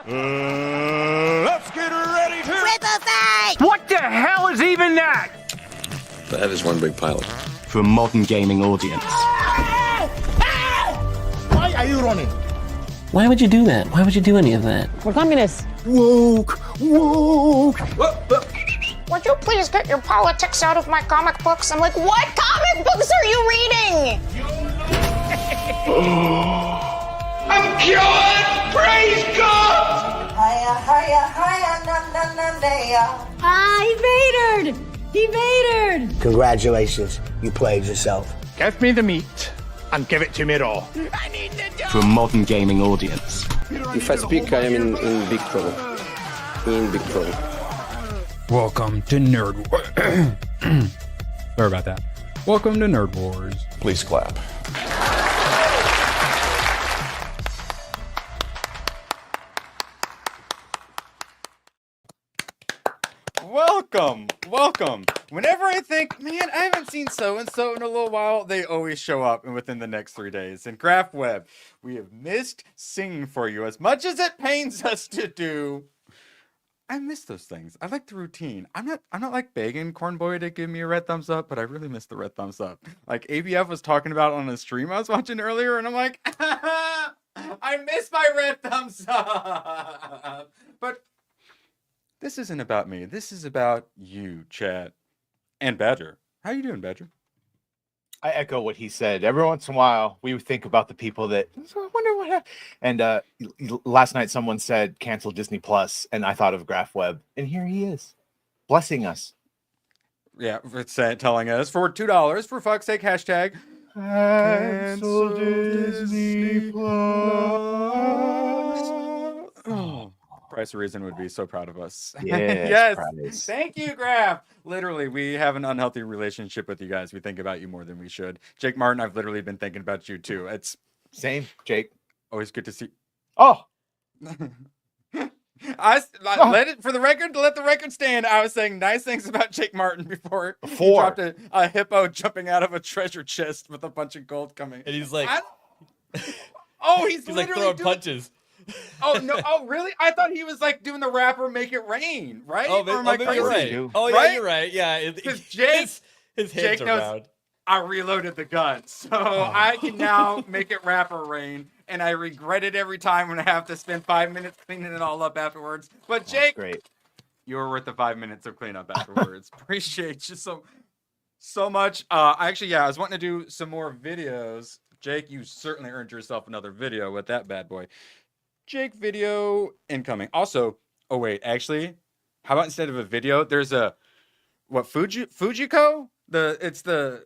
Let's get ready to Triple fight! What the hell is even that? That is one big pilot. For a modern gaming audience. Why are you running? Why would you do that? Why would you do any of that? We're communists. Woke. Would you please get your politics out of my comic books? I'm like, what comic books are you reading? I'm cured! Praise God! He vatored! He vatored! Congratulations, you played yourself. Give me the meat and give it to me raw. For a modern gaming audience. If I speak, I am in big trouble. In big trouble. Welcome to Nerd Wars. Sorry about that. Welcome to Nerd Wars. Please clap. Welcome. Whenever I think, man, I haven't seen so-and-so in a little while, they always show up within the next 3 days. And Graph Web, we have missed singing for you as much as it pains us to do. I miss those things. I like the routine. I'm not like begging Cornboy to give me a red thumbs up, but I really miss the red thumbs up. Like ABF was talking about on a stream I was watching earlier, and I'm like, I miss my red thumbs up. But this isn't about me. This is about you, chat. And Badger. How you doing, Badger? I echo what he said. Every once in a while, we would think about the people that, so I wonder what happened. And last night, someone said, cancel Disney Plus, and I thought of Graph Web. And here he is, blessing us. Yeah, it's telling us for $2, for fuck's sake, hashtag. Cancel Disney Plus. Oh. Price of Reason would be so proud of us. Yes. Yes. Thank you, Graph. Literally, we have an unhealthy relationship with you guys. We think about you more than we should. Jake Martin, I've literally been thinking about you too. It's same, Jake. Always good to see. Oh. Let the record stand. I was saying nice things about Jake Martin before he dropped a hippo jumping out of a treasure chest with a bunch of gold coming. And he's like, he's like throwing punches. Oh no! Oh really? I thought he was like doing the rapper "Make It Rain," right? Oh, maybe you're right. Oh yeah, right? you're right. Yeah, because his head's Jake knows around. I reloaded the gun, so I can now make it rapper rain, and I regret it every time when I have to spend 5 minutes cleaning it all up afterwards. But Jake, great. You were worth the 5 minutes of cleanup afterwards. Appreciate you so much. I was wanting to do some more videos. Jake, you certainly earned yourself another video with that bad boy. Jake video incoming. Also, oh wait, actually, how about instead of a video, there's a Fujiko? It's the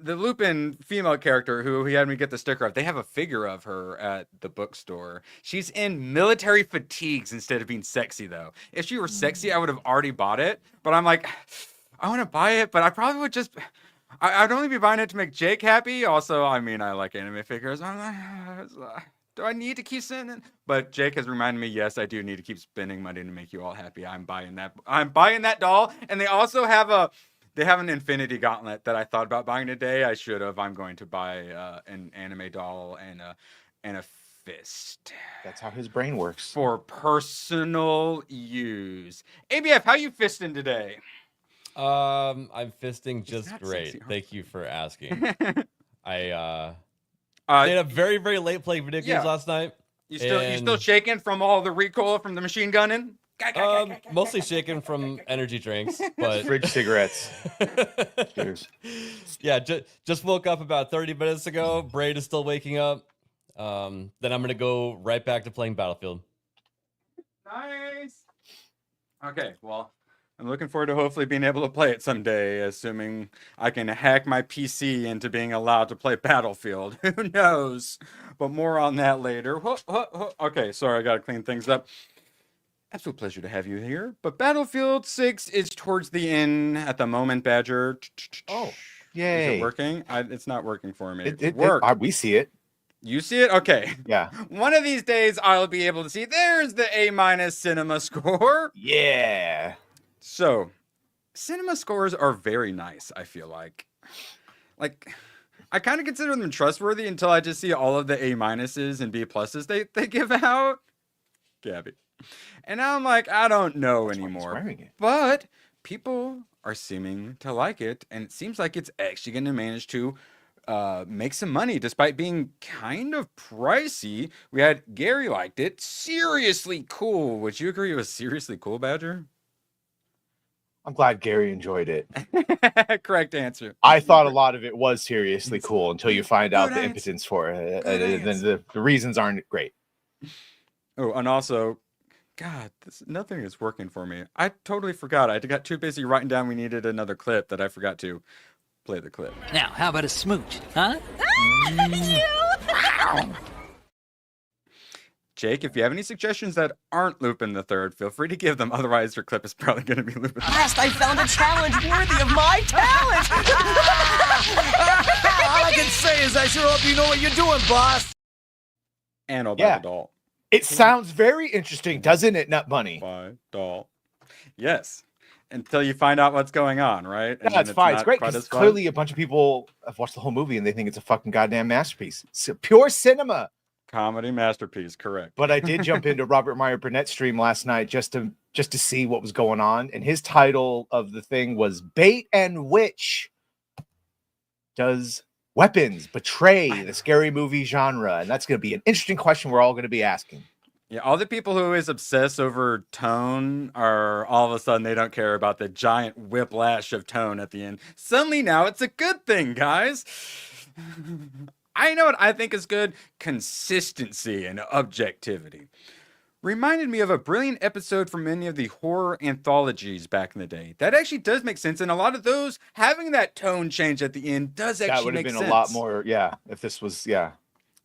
Lupin female character who he had me get the sticker of. They have a figure of her at the bookstore. She's in military fatigues instead of being sexy though. If she were sexy, I would have already bought it. But I'm like, I want to buy it, but I probably would just. I'd only be buying it to make Jake happy. Also, I mean, I like anime figures. I'm like, do I need to keep sending? But Jake has reminded me, yes, I do need to keep spending money to make you all happy. I'm buying that. I'm buying that doll. And they also have an Infinity Gauntlet that I thought about buying today. I should have. I'm going to buy an anime doll and a fist. That's how his brain works. For personal use. ABF, how you fisting today? I'm fisting just great. Sexy, Thank you for asking. I stayed up very, very late playing video games last night. You still shaking from all the recoil from the machine gunning? Mostly shaken from energy drinks, but fridge cigarettes. Cheers. Yeah, just woke up about 30 minutes ago. Braid is still waking up. Then I'm gonna go right back to playing Battlefield. Nice. Okay, well, I'm looking forward to hopefully being able to play it someday, assuming I can hack my PC into being allowed to play Battlefield. Who knows? But more on that later. Okay, sorry, I gotta clean things up. Absolute pleasure to have you here. But Battlefield 6 is towards the end at the moment, Badger. Oh, yay. Is it working? It's not working for me. It worked. We see it. You see it? Okay. Yeah. One of these days, I'll be able to see. There's the A- cinema score. Yeah. So, cinema scores are very nice, I feel like. I kind of consider them trustworthy until I just see all of the A- and B+ they give out. Gabby. And now I'm like, I don't know anymore. wearing it. But people are seeming to like it, and it seems like it's actually going to manage to make some money despite being kind of pricey. We had Gary liked it. Seriously cool. Would you agree it was seriously cool, Badger? I'm glad Gary enjoyed it. Correct answer. I thought a lot of it was seriously cool until you find out Good the answer. impotence for it. Good And then answer. the reasons aren't great. Oh, and also, God, nothing is working for me. I totally forgot. I got too busy writing down we needed another clip that I forgot to play the clip. Now, how about a smooch, huh? Jake, if you have any suggestions that aren't Lupin the Third, feel free to give them. Otherwise, your clip is probably going to be Lupin. Last I found a challenge worthy of my talent. All I can say is I sure hope you know what you're doing, boss. And all Yeah. by the doll. It sounds very interesting, doesn't it, Nut Bunny? By doll. Yes. Until you find out what's going on, right? And Yeah, then it's fine. It's not great quite because as fun. clearly a bunch of people have watched the whole movie and they think it's a fucking goddamn masterpiece. It's pure cinema. Comedy masterpiece, correct. But I did jump into Robert Meyer Burnett's stream last night just to see what was going on, and his title of the thing was "Bait and Witch." Does weapons betray the scary movie genre? And that's going to be an interesting question we're all going to be asking. Yeah, all the people who always obsess over tone are all of a sudden they don't care about the giant whiplash of tone at the end. Suddenly now it's a good thing, guys. I know what I think is good: consistency and objectivity. Reminded me of a brilliant episode from many of the horror anthologies back in the day. That actually does make sense, and a lot of those having that tone change at the end does actually That would have make been sense. a lot more, yeah, if this was, yeah.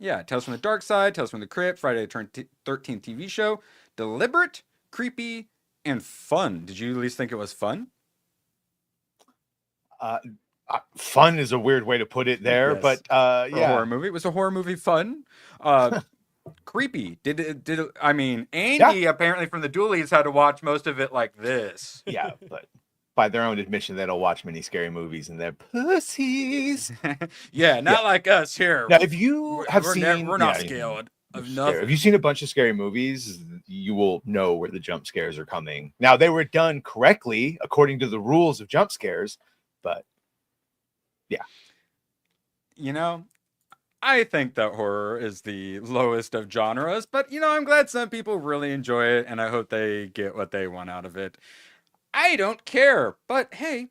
Yeah, Tales from the Dark Side, Tales from the Crypt, Friday the 13th TV show. Deliberate, creepy, and fun. Did you at least think it was fun? Fun is a weird way to put it there, Yes. but For yeah. a horror movie. It was a horror movie fun. Creepy. I mean, Andy apparently from the Doolies had to watch most of it like this. Yeah, but by their own admission, they don't watch many scary movies and they're pussies. Yeah, not like us here. Now, if you have seen, we're not yeah, scared of scary. nothing. If you've seen a bunch of scary movies, you will know where the jump scares are coming. Now, they were done correctly according to the rules of jump scares, but yeah. You know, I think that horror is the lowest of genres, but you know, I'm glad some people really enjoy it, and I hope they get what they want out of it. I don't care, but hey,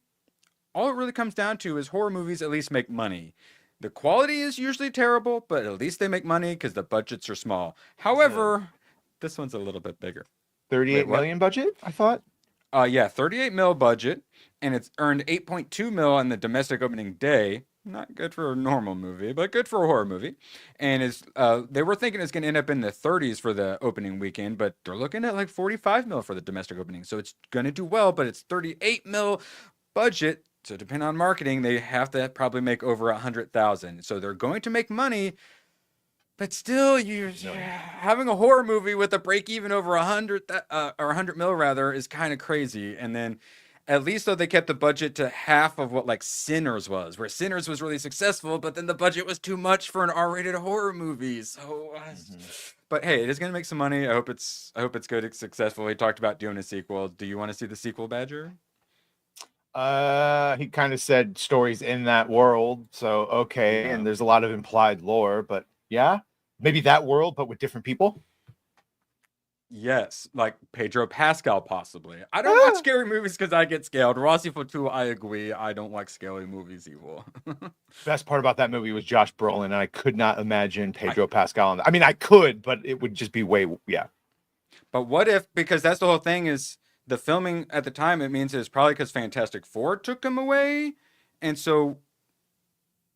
all it really comes down to is horror movies at least make money. The quality is usually terrible, but at least they make money because the budgets are small. However, this one's a little bit bigger. 38 million budget, I thought? Yeah, 38 mil budget, and it's earned 8.2 mil on the domestic opening day. Not good for a normal movie, but good for a horror movie. And it's they were thinking it's going to end up in the 30s for the opening weekend, but they're looking at like 45 mil for the domestic opening. So it's going to do well, but it's 38 mil budget. So depending on marketing, they have to probably make over 100,000. So they're going to make money, but still, you're having a horror movie with a break even over 100 or 100 mil rather is kind of crazy. And then at least though they kept the budget to half of what like Sinners was, where Sinners was really successful, but then the budget was too much for an R-rated horror movie. So, but hey, it is going to make some money. I hope it's good and successful. He talked about doing a sequel. Do you want to see the sequel, Badger? He kind of said stories in that world, so okay, and there's a lot of implied lore, but yeah, maybe that world, but with different people. Yes, like Pedro Pascal, possibly. I don't watch scary movies because I get scared. Rossi for two, I agree. I don't like scary movies either. Best part about that movie was Josh Brolin, and I could not imagine Pedro Pascal on that. I mean, I could, but it would just be way, yeah. But what if, because that's the whole thing is the filming at the time, it means it's probably because Fantastic Four took him away. And so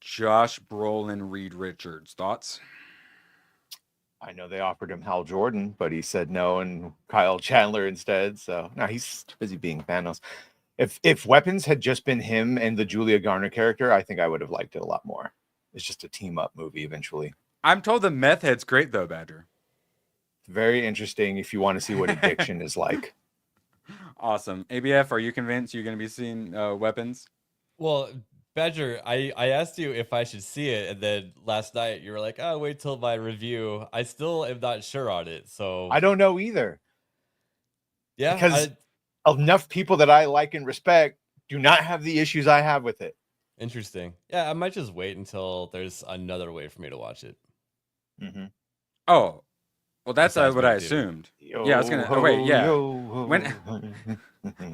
Josh Brolin, Reed Richards, thoughts? I know they offered him Hal Jordan, but he said no, and Kyle Chandler instead. So now he's too busy being Thanos. If Weapons had just been him and the Julia Garner character, I think I would have liked it a lot more. It's just a team up movie eventually. I'm told the meth head's great though, Badger. Very interesting if you want to see what addiction is like. Awesome. ABF, are you convinced you're going to be seeing Weapons? Well, Badger, I asked you if I should see it, and then last night you were like, "Oh, wait till my review." I still am not sure on it, so I don't know either. Yeah, because enough people that I like and respect do not have the issues I have with it. Interesting. Yeah, I might just wait until there's another way for me to watch it. Mm-hmm. Oh, well, that's Besides what I movie theater. assumed. Yeah, I was gonna. Oh wait, yeah. When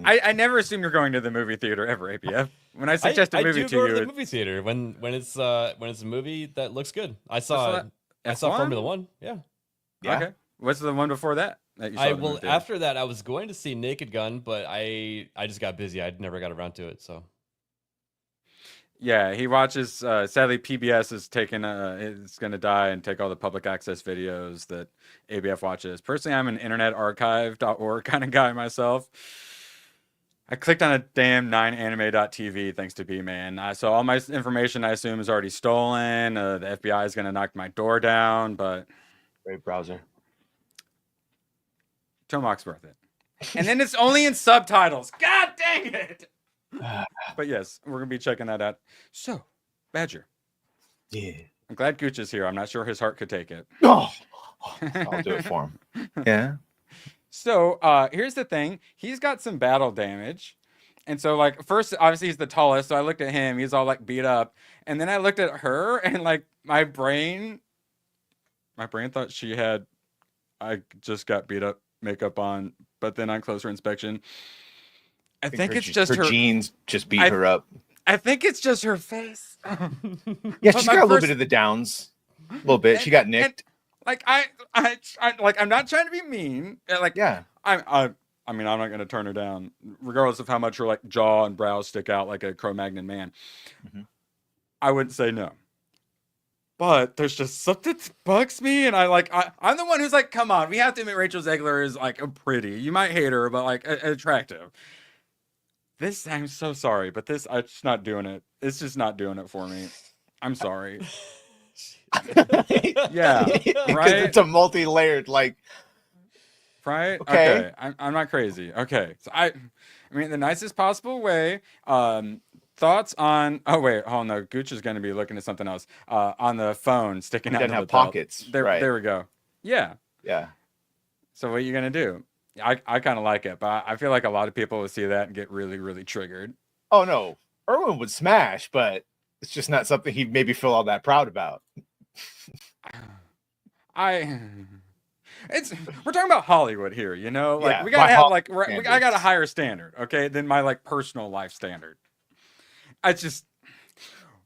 I never assume you're going to the movie theater ever, APF. When I suggest a movie I do to go you, to the movie theater when it's a movie that looks good. I saw F1? Formula One. Yeah. Okay. What's the one before that you saw at the movie theater? After that I was going to see Naked Gun, but I just got busy. I never got around to it. So. Yeah, he watches. Sadly, PBS is taking. It's going to die and take all the public access videos that ABF watches. Personally, I'm an internetarchive.org kind of guy myself. I clicked on a damn 9anime.tv thanks to B-Man. So all my information, I assume, is already stolen. The FBI is going to knock my door down, but... Great browser. Tomahawk's worth it. And then it's only in subtitles. God dang it! But yes, we're going to be checking that out. So, Badger. Yeah. I'm glad Gooch is here. I'm not sure his heart could take it. Oh, I'll do it for him. Yeah. So here's the thing. He's got some battle damage. And so like first, obviously he's the tallest. So I looked at him. He's all like beat up. And then I looked at her and like my brain thought I just got beat up, makeup on. But then on closer inspection, I think it's just her jeans just beat her up. I think it's just her face. Yeah, she's got a little bit of the downs. A little bit. She got nicked. Like I like I'm not trying to be mean. Like yeah, I mean I'm not gonna turn her down, regardless of how much her like jaw and brows stick out like a Cro-Magnon man. Mm-hmm. I wouldn't say no. But there's just something that bugs me, and I'm the one who's like, come on, we have to admit Rachel Zegler is like pretty. You might hate her, but like attractive. This I'm so sorry, but this I'm just not doing it. It's just not doing it for me. I'm sorry. Yeah, right. It's a multi-layered, like, right. Okay. I'm not crazy. Okay, so I mean, the nicest possible way. Thoughts on? Oh wait, oh no, Gooch is going to be looking at something else. On the phone sticking out. Doesn't have the belt. pockets. There, right. There we go. Yeah. Yeah. So what are you gonna do? I kind of like it, but I feel like a lot of people will see that and get really, really triggered. Oh no, Erwin would smash, but it's just not something he'd maybe feel all that proud about. We're talking about Hollywood here, you know, like yeah, we gotta have like I got a higher standard, okay, than my like personal life standard. I just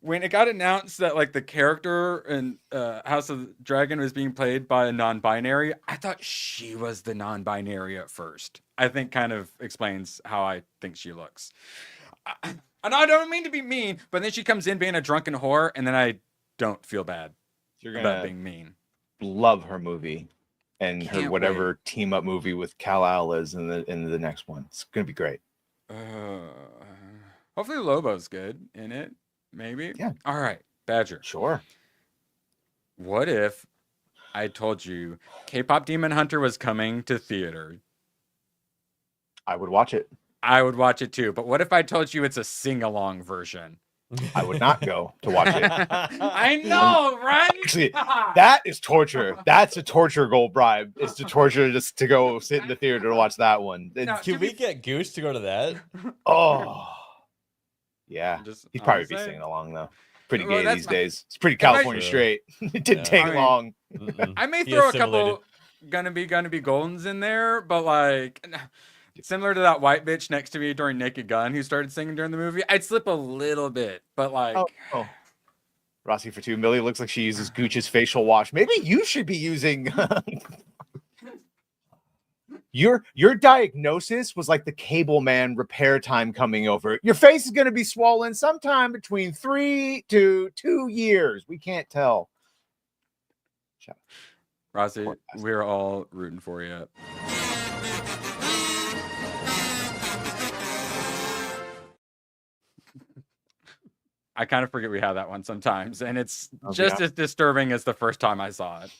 when it got announced that like the character in House of the Dragon was being played by a non-binary, I thought she was the non-binary at first. I think kind of explains how I think she looks. And I don't mean to be mean, but then she comes in being a drunken whore, and then I don't feel bad about being mean. Love her movie and her whatever team up movie with Kal-El is in the next one. It's gonna be great. Hopefully Lobo's good in it. Maybe. Yeah. All right, Badger. Sure. What if I told you K-pop Demon Hunter was coming to theater? I would watch it. I would watch it too. But what if I told you it's a sing-along version? I would not go to watch it. I know, right? Actually, that is torture. That's a torture goal bribe. It's to torture just to go sit in the theater to watch that one. Can we get Goose to go to that? Oh. Yeah, he'd probably be singing along though. Pretty gay these days. It's pretty California straight. It didn't take long. I may throw a couple gonna be Goldens in there, but like similar to that white bitch next to me during Naked Gun who started singing during the movie, I'd slip a little bit, but like Rossi for 2 million looks like she uses Gooch's facial wash. Maybe you should be using Your diagnosis was like the cable man repair time coming over. Your face is going to be swollen sometime between 3 to 2 years. We can't tell. Rossi, we're all rooting for you. I kind of forget we have that one sometimes, and it's just as disturbing as the first time I saw it.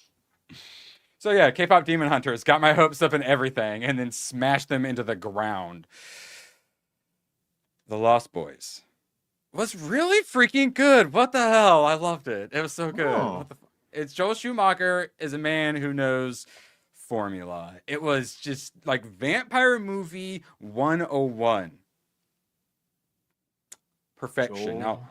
So yeah, K-pop Demon Hunters got my hopes up and everything, and then smashed them into the ground. The Lost Boys was really freaking good. What the hell? I loved it. It was so good. It's Joel Schumacher is a man who knows formula. It was just like vampire movie 101. Perfection. Now,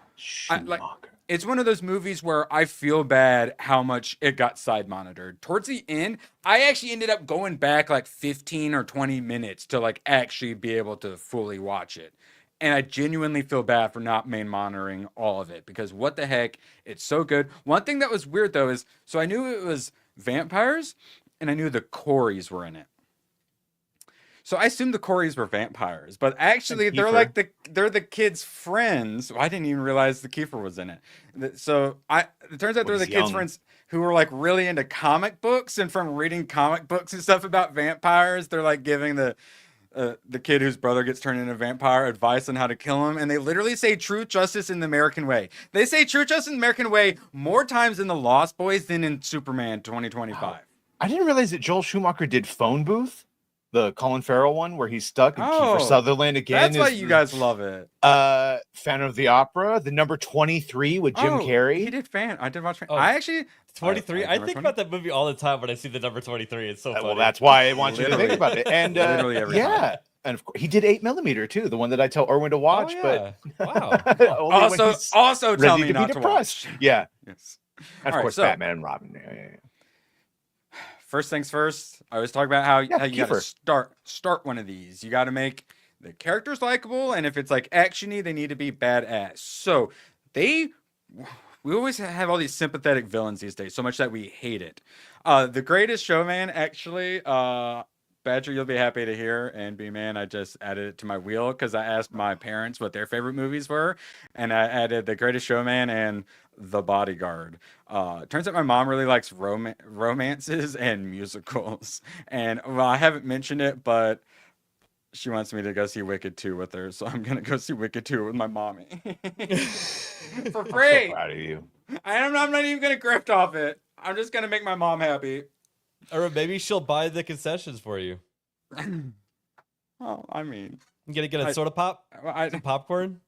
it's one of those movies where I feel bad how much it got side monitored. Towards the end, I actually ended up going back like 15 or 20 minutes to like actually be able to fully watch it. And I genuinely feel bad for not main monitoring all of it because what the heck, it's so good. One thing that was weird though is, so I knew it was vampires and I knew the Coreys were in it. So I assumed the Coreys were vampires, but actually they're like they're the kids' friends. Well, I didn't even realize the Kiefer was in it. So it turns out they're the kids' friends who were like really into comic books, and from reading comic books and stuff about vampires, they're like giving the kid whose brother gets turned into a vampire advice on how to kill him, and they literally say true justice in the American way. They say true justice in the American way more times in The Lost Boys than in Superman 2025. Wow. I didn't realize that Joel Schumacher did Phone Booth. The Colin Farrell one where he's stuck and Kiefer Sutherland again. That's why you guys love it. Phantom of the Opera, the number 23 with Jim Carrey. He did I did watch I actually 23. I think about that movie all the time when I see the number 23. It's so funny. Well, that's why I want you to think about it. And Literally every time. And of course, he did 8mm too, the one that I tell Erwin to watch. Oh, yeah. Wow. also tell me not to watch. Yeah. Yes. And of course, Batman and Robin. Yeah. First things first, I always talk about how you got Kiefer. to start one of these. You got to make the characters likable, and if it's like actiony, they need to be badass. So we always have all these sympathetic villains these days, so much that we hate it. The Greatest Showman, actually, Badger, you'll be happy to hear, and B-Man, I just added it to my wheel because I asked my parents what their favorite movies were, and I added The Greatest Showman and The Bodyguard. Turns out my mom really likes romances and musicals, and well, I haven't mentioned it, but she wants me to go see Wicked 2 with her, so I'm gonna go see Wicked 2 with my mommy for free. I'm so proud of you. I'm not even gonna grift off it. I'm just gonna make my mom happy. Or maybe she'll buy the concessions for you. Well, I mean, You gotta get a soda pop, some popcorn.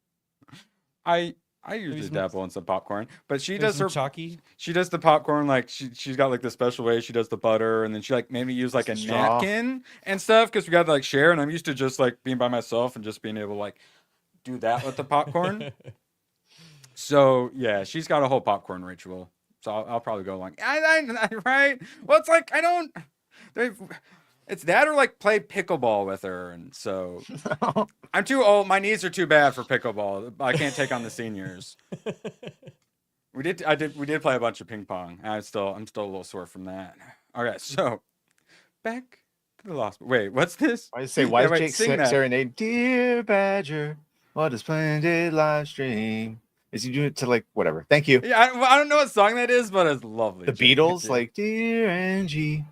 I usually dabble in some popcorn, but she does her chalky. She does the popcorn like she's got like the special way she does the butter, and then she like maybe use like a napkin and stuff because we got to like share. And I'm used to just like being by myself and just being able to like do that with the popcorn. So yeah, she's got a whole popcorn ritual. So I'll probably go along. Right? Well, it's like it's that or like play pickleball with her, and so I'm too old. My knees are too bad for pickleball. I can't take on the seniors. We did play a bunch of ping pong. I'm still a little sore from that. All right, so back to the Lost. Wait, what's this? I say, why is Jake serenade? Dear Badger, what a splendid live stream. Is he doing it to like whatever? Thank you. Yeah, I don't know what song that is, but it's lovely. The Beatles, like Dear Angie.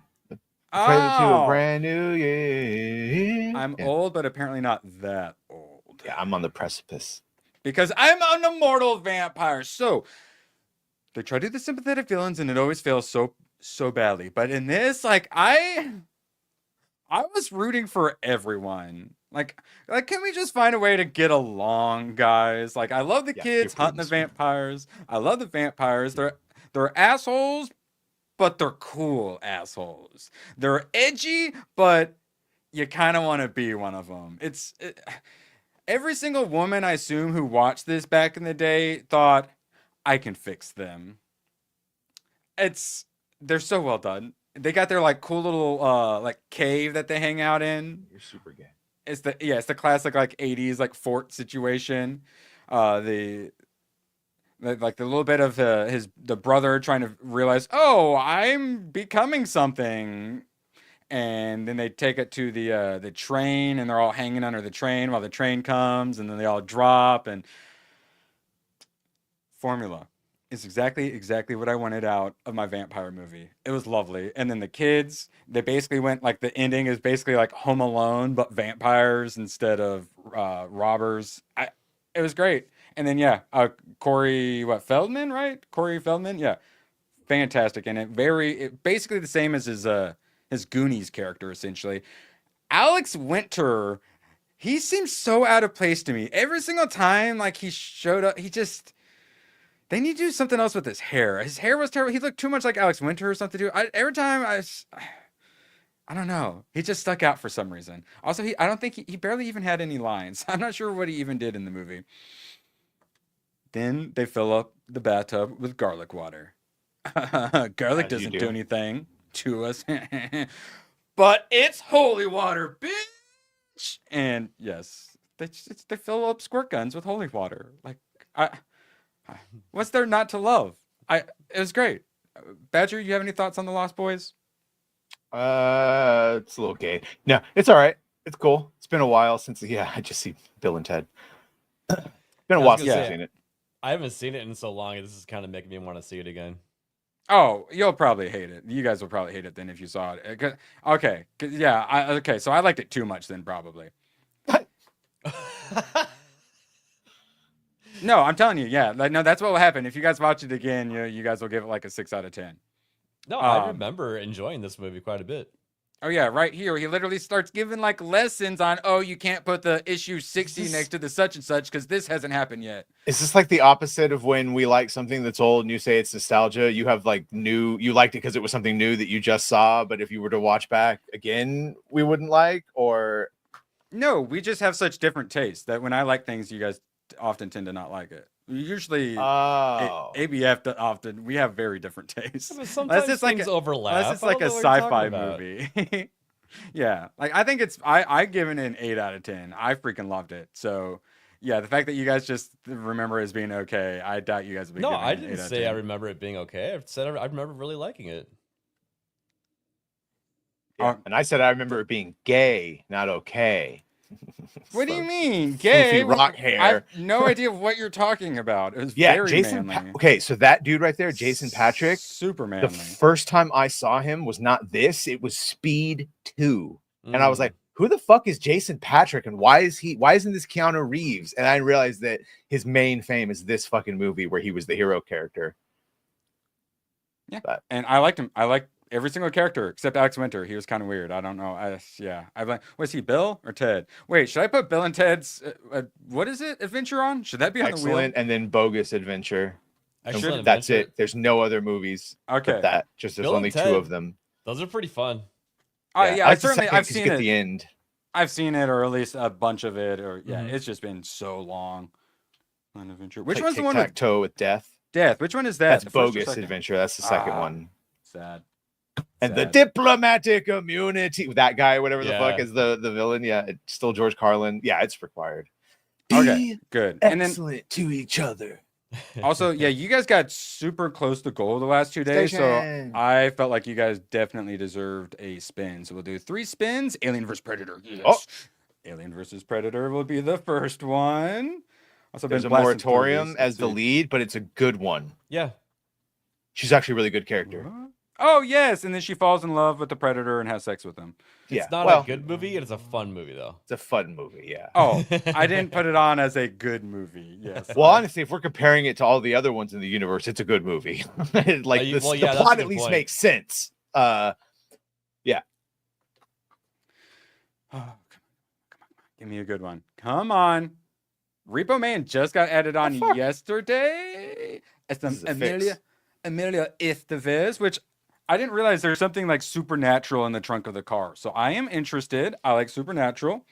Prelude to a brand new year. I'm old, but apparently not that old. Yeah, I'm on the precipice. Because I'm an immortal vampire. So they try to do the sympathetic villains, and it always fails so badly. But in this, like I was rooting for everyone. Like, can we just find a way to get along, guys? Like, I love the kids hunting the vampires. I love the vampires. They're assholes, but they're cool assholes. They're edgy, but you kind of want to be one of them. Every single woman, I assume, who watched this back in the day thought, I can fix them. They're so well done. They got their like cool little like cave that they hang out in. You're super gay. It's the classic like 80s like fort situation. The little bit of the brother trying to realize, oh, I'm becoming something, and then they take it to the train, and they're all hanging under the train while the train comes, and then they all drop. And formula is exactly what I wanted out of my vampire movie. It was lovely. And then the kids, they basically went like the ending is basically like Home Alone, but vampires instead of robbers. It was great. And then Corey Feldman, right? Corey Feldman, yeah, fantastic. And basically the same as his Goonies character essentially. Alex Winter, he seems so out of place to me. Every single time like he showed up, they need to do something else with his hair. His hair was terrible. He looked too much like Alex Winter or something. Every time I don't know. He just stuck out for some reason. Also, I don't think he barely even had any lines. I'm not sure what he even did in the movie. Then they fill up the bathtub with garlic water. Garlic doesn't do anything to us. But it's holy water, bitch! And yes, they fill up squirt guns with holy water. Like, what's there not to love? It was great. Badger, you have any thoughts on The Lost Boys? It's a little gay. No, it's all right. It's cool. It's been a while since. Yeah, I just see Bill and Ted. It's been a while since I've seen it. I haven't seen it in so long. This is kind of making me want to see it again. Oh, you'll probably hate it. You guys will probably hate it then if you saw it. Okay, yeah. Okay, so I liked it too much then, probably. No, I'm telling you, yeah. Like, no, that's what will happen if you guys watch it again. You guys will give it like a 6 out of 10. No, I remember enjoying this movie quite a bit. Oh yeah, right here he literally starts giving like lessons on, oh, you can't put the issue 60 next to the such and such because this hasn't happened yet. Is this like the opposite of when we like something that's old and you say it's nostalgia? You have like you liked it because it was something new that you just saw, but if you were to watch back again, we wouldn't like? Or no, we just have such different tastes that when I like things, you guys often tend to not like it. Usually, ABF often we have very different tastes. But sometimes things like overlap. Unless it's like a sci-fi movie. Yeah, like I think I given it an 8 out of 10. I freaking loved it. So yeah, the fact that you guys just remember it as being okay, I doubt you guys would be. No, I didn't say I remember it being okay. I said I remember really liking it. Yeah, and I said I remember it being gay, not okay. What do you mean, gay? Rock hair. I have no idea what you're talking about. It was very Jason. manly. Okay, so that dude right there, Jason Patrick, super manly. The first time I saw him was not this; it was Speed 2, and I was like, "Who the fuck is Jason Patrick? And why isn't this Keanu Reeves?" And I realized that his main fame is this fucking movie where he was the hero character. Yeah, and I liked him. I liked every single character except Alex Winter. He was kind of weird. I don't know. I like. Was he Bill or Ted? Wait, should I put Bill and Ted's what is it? Adventure on? Should that be on the wheel? And then Bogus Adventure. Excellent That's Adventure. it. There's no other movies. Okay. But that just there's Bill only and 2 Ted, of them. Those are pretty fun. Yeah, I've seen it. The end. I've seen it, or at least a bunch of it, or it's just been so long. An Adventure. Which one's the one with Toe with Death? Death. Which one is that? That's Bogus Adventure. That's the second one. Sad. And the diplomatic immunity, that guy, whatever the fuck is the villain. Yeah, it's still George Carlin. Yeah, it's required. Okay, good. And then excellent to each other. Also, yeah, you guys got super close to goal the last 2 days, so I felt like you guys definitely deserved a spin. So we'll do 3 spins. Alien vs Predator. Yes. Oh. Alien vs Predator will be the first one. Also, there's a moratorium as the lead, but it's a good one. Yeah, she's actually a really good character. Oh yes, and then she falls in love with the Predator and has sex with him. It's not a good movie. It's a fun movie, though. It's a fun movie, yeah. Oh, I didn't put it on as a good movie. Yes. Well, honestly, if we're comparing it to all the other ones in the universe, it's a good movie. The plot at least makes sense. Yeah. Oh, come on. Give me a good one. Come on. Repo Man just got added on yesterday. It's Amelia Estevez, which I didn't realize there's something like supernatural in the trunk of the car. So I am interested. I like supernatural.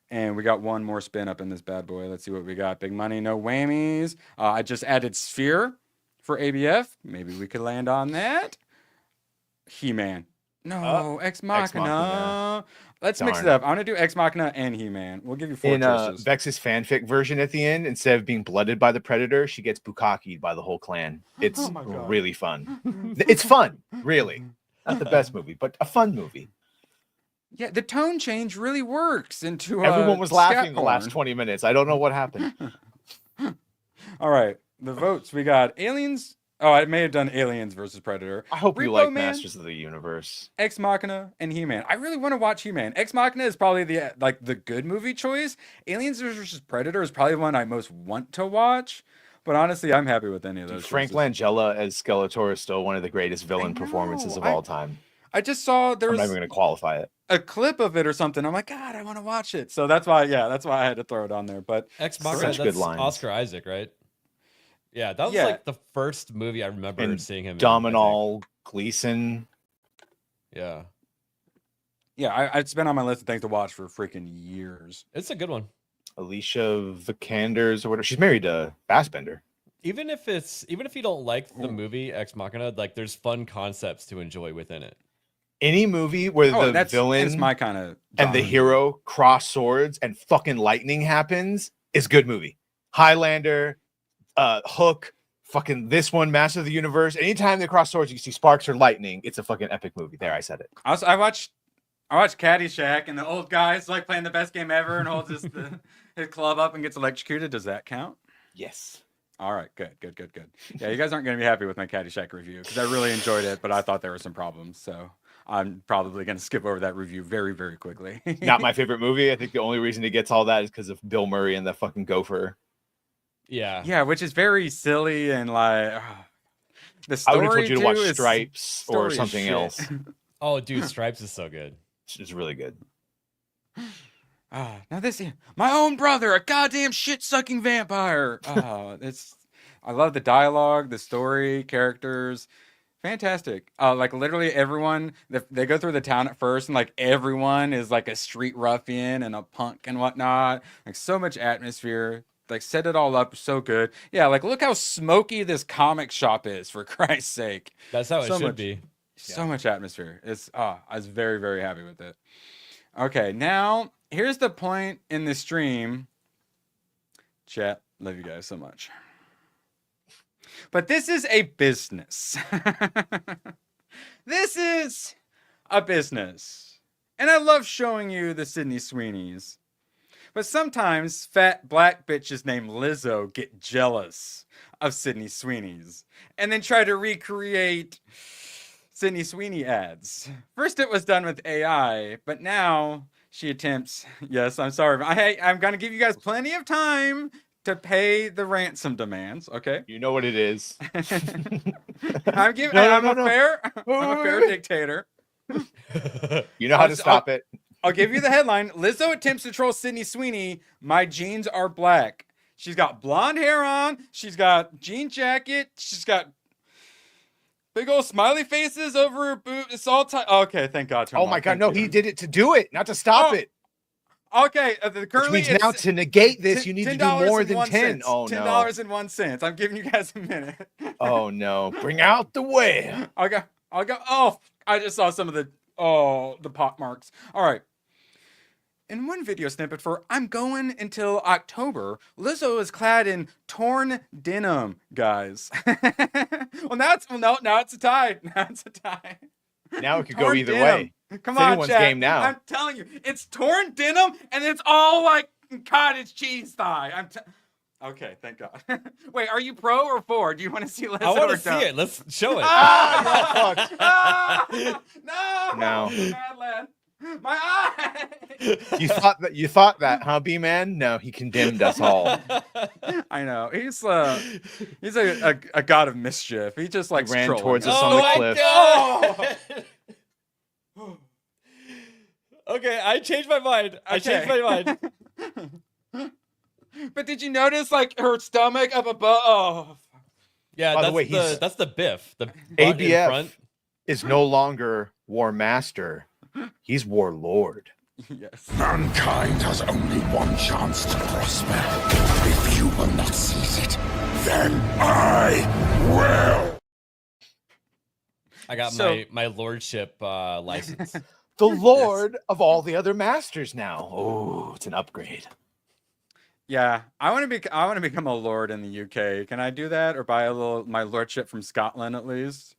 And we got one more spin up in this bad boy. Let's see what we got. Big money, no whammies. I just added Sphere for ABF. Maybe we could land on that. He-Man. No, Ex Machina. Let's mix it up. I want to do Ex Machina and He-Man. We'll give you 4 choices. Vex's fanfic version at the end, instead of being blooded by the Predator, she gets bukkakied by the whole clan. It's really fun. It's fun, really. Not the best movie, but a fun movie. Yeah, the tone change really works into everyone was laughing the last 20 minutes. I don't know what happened. All right, the votes. We got Aliens. Oh, I may have done Aliens versus Predator. I hope you like Masters of the Universe. Ex Machina and He-Man. I really want to watch He-Man. Ex Machina is probably the good movie choice. Aliens versus Predator is probably one I most want to watch. But honestly, I'm happy with any of those. Frank Langella as Skeletor is still one of the greatest villain performances of all time. I just saw there was. I'm not even going to qualify it. A clip of it or something. I'm like, God, I want to watch it. So that's why I had to throw it on there. But Ex Machina, that's Oscar Isaac, right? Yeah, that was like the first movie I remember seeing him Domhnall Gleeson. Yeah. Yeah, it's been on my list of things to watch for freaking years. It's a good one. Alicia Vikanders or whatever. She's married to Fassbender. Even if you don't like the movie Ex Machina, like there's fun concepts to enjoy within it. Any movie where the villain is my kind of and the hero cross swords and fucking lightning happens is good movie. Highlander, Hook, fucking this one, Master of the Universe. Anytime they cross swords, you see sparks or lightning. It's a fucking epic movie. There, I said it. I watched Caddyshack, and the old guy's like playing the best game ever and holds his club up and gets electrocuted. Does that count? Yes. All right, good. Yeah, you guys aren't going to be happy with my Caddyshack review because I really enjoyed it, but I thought there were some problems. So I'm probably going to skip over that review very, very quickly. Not my favorite movie. I think the only reason it gets all that is because of Bill Murray and the fucking gopher. Yeah, which is very silly and like the story. I would have told you to watch is- Stripes or story is something shit. else. Oh, dude, Stripes is so good. It's really good. Now this, my own brother, a goddamn shit-sucking vampire. I love the dialogue, the story, characters, fantastic. Like literally everyone, they go through the town at first, and like everyone is like a street ruffian and a punk and whatnot. Like so much atmosphere. Like set it all up so good. Yeah, like look how smoky this comic shop is, for Christ's sake. That's how it So should much- be. So much atmosphere. I was very, very happy with it. Okay, now here's the point in the stream. Chat, love you guys so much. But this is a business. This is a business. And I love showing you the Sydney Sweeneys. But sometimes fat black bitches named Lizzo get jealous of Sydney Sweeney's and then try to recreate Sydney Sweeney ads. First it was done with AI, but now she attempts, yes, I'm sorry, I'm going to give you guys plenty of time to pay the ransom demands, okay? You know what it is. I'm a fair dictator. You know how to stop it. I'll give you the headline. Lizzo attempts to troll Sydney Sweeney. My jeans are black. She's got blonde hair on. She's got jean jacket. She's got big old smiley faces over her boot. It's all tight. Okay, thank God. Oh my God, no, he did it to do it, not to stop it. Okay, currently Which means now to negate this, you need to do more than 10. Oh no. $10.01. I'm giving you guys a minute. Oh no. Bring out the whale. I'll go. Oh, I just saw some of the pot marks. All right. In one video snippet for I'm Going Until October, Lizzo is clad in torn denim, guys. Now it's a tie. Now it's a tie. Now it could Torn go either denim. way. Come It's on, anyone's chat. game now. I'm telling you, it's torn denim and it's all like cottage cheese thigh. Okay, thank God. Wait, are you pro or for? Do you want to see Lizzo? I want or to see don't? it. Let's show it. No. No. Bad lad. My eye. You thought that, huh, B-Man? No, he condemned us all. I know. He's a god of mischief. He just like ran trolling towards us. us on the cliff. Oh! Okay, I changed my mind. I changed my mind. But did you notice like her stomach up above? Oh. Yeah, By the that's way, that's the biff. The butt in ABF front. is no longer War Master. He's Warlord. Yes. Mankind has only one chance to prosper. If you will not seize it, then I will. I got my lordship license. The Lord of all the other masters now. Oh, it's an upgrade. Yeah, I want to become a lord in the UK. Can I do that, or buy my lordship from Scotland at least?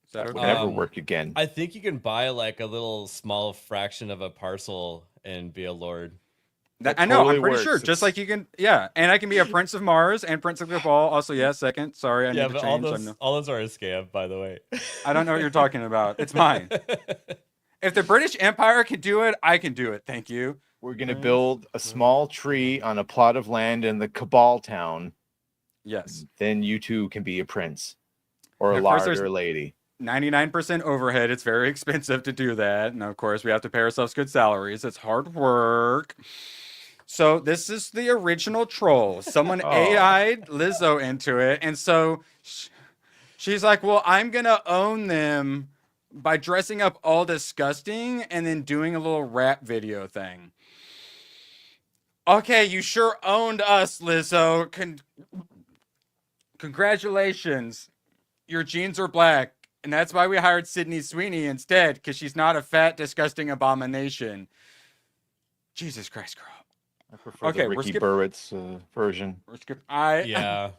Is that That okay? would never work again. I think you can buy like a little small fraction of a parcel and be a lord. I know. totally I'm pretty works. sure. Just like you can, yeah. And I can be a Prince of Mars and Prince of Cabal. Also, yes. Second. Sorry, I need to but change. all those are a scam, by the way. I don't know what you're talking about. It's mine. If the British Empire can do it, I can do it. Thank you. We're going to build a small tree on a plot of land in the Cabal town. Yes. Then you too can be a prince or a And of course, lord there's or a lady. 99% overhead. It's very expensive to do that. And of course, we have to pay ourselves good salaries. It's hard work. So this is the original troll. Someone AI'd Lizzo into it. And so she's like, well, I'm going to own them by dressing up all disgusting and then doing a little rap video thing. Okay, you sure owned us, Lizzo. Congratulations. Your jeans are black. And that's why we hired Sydney Sweeney instead, because she's not a fat, disgusting abomination. Jesus Christ, girl. I prefer the Ricky Burwitt's version. Yeah.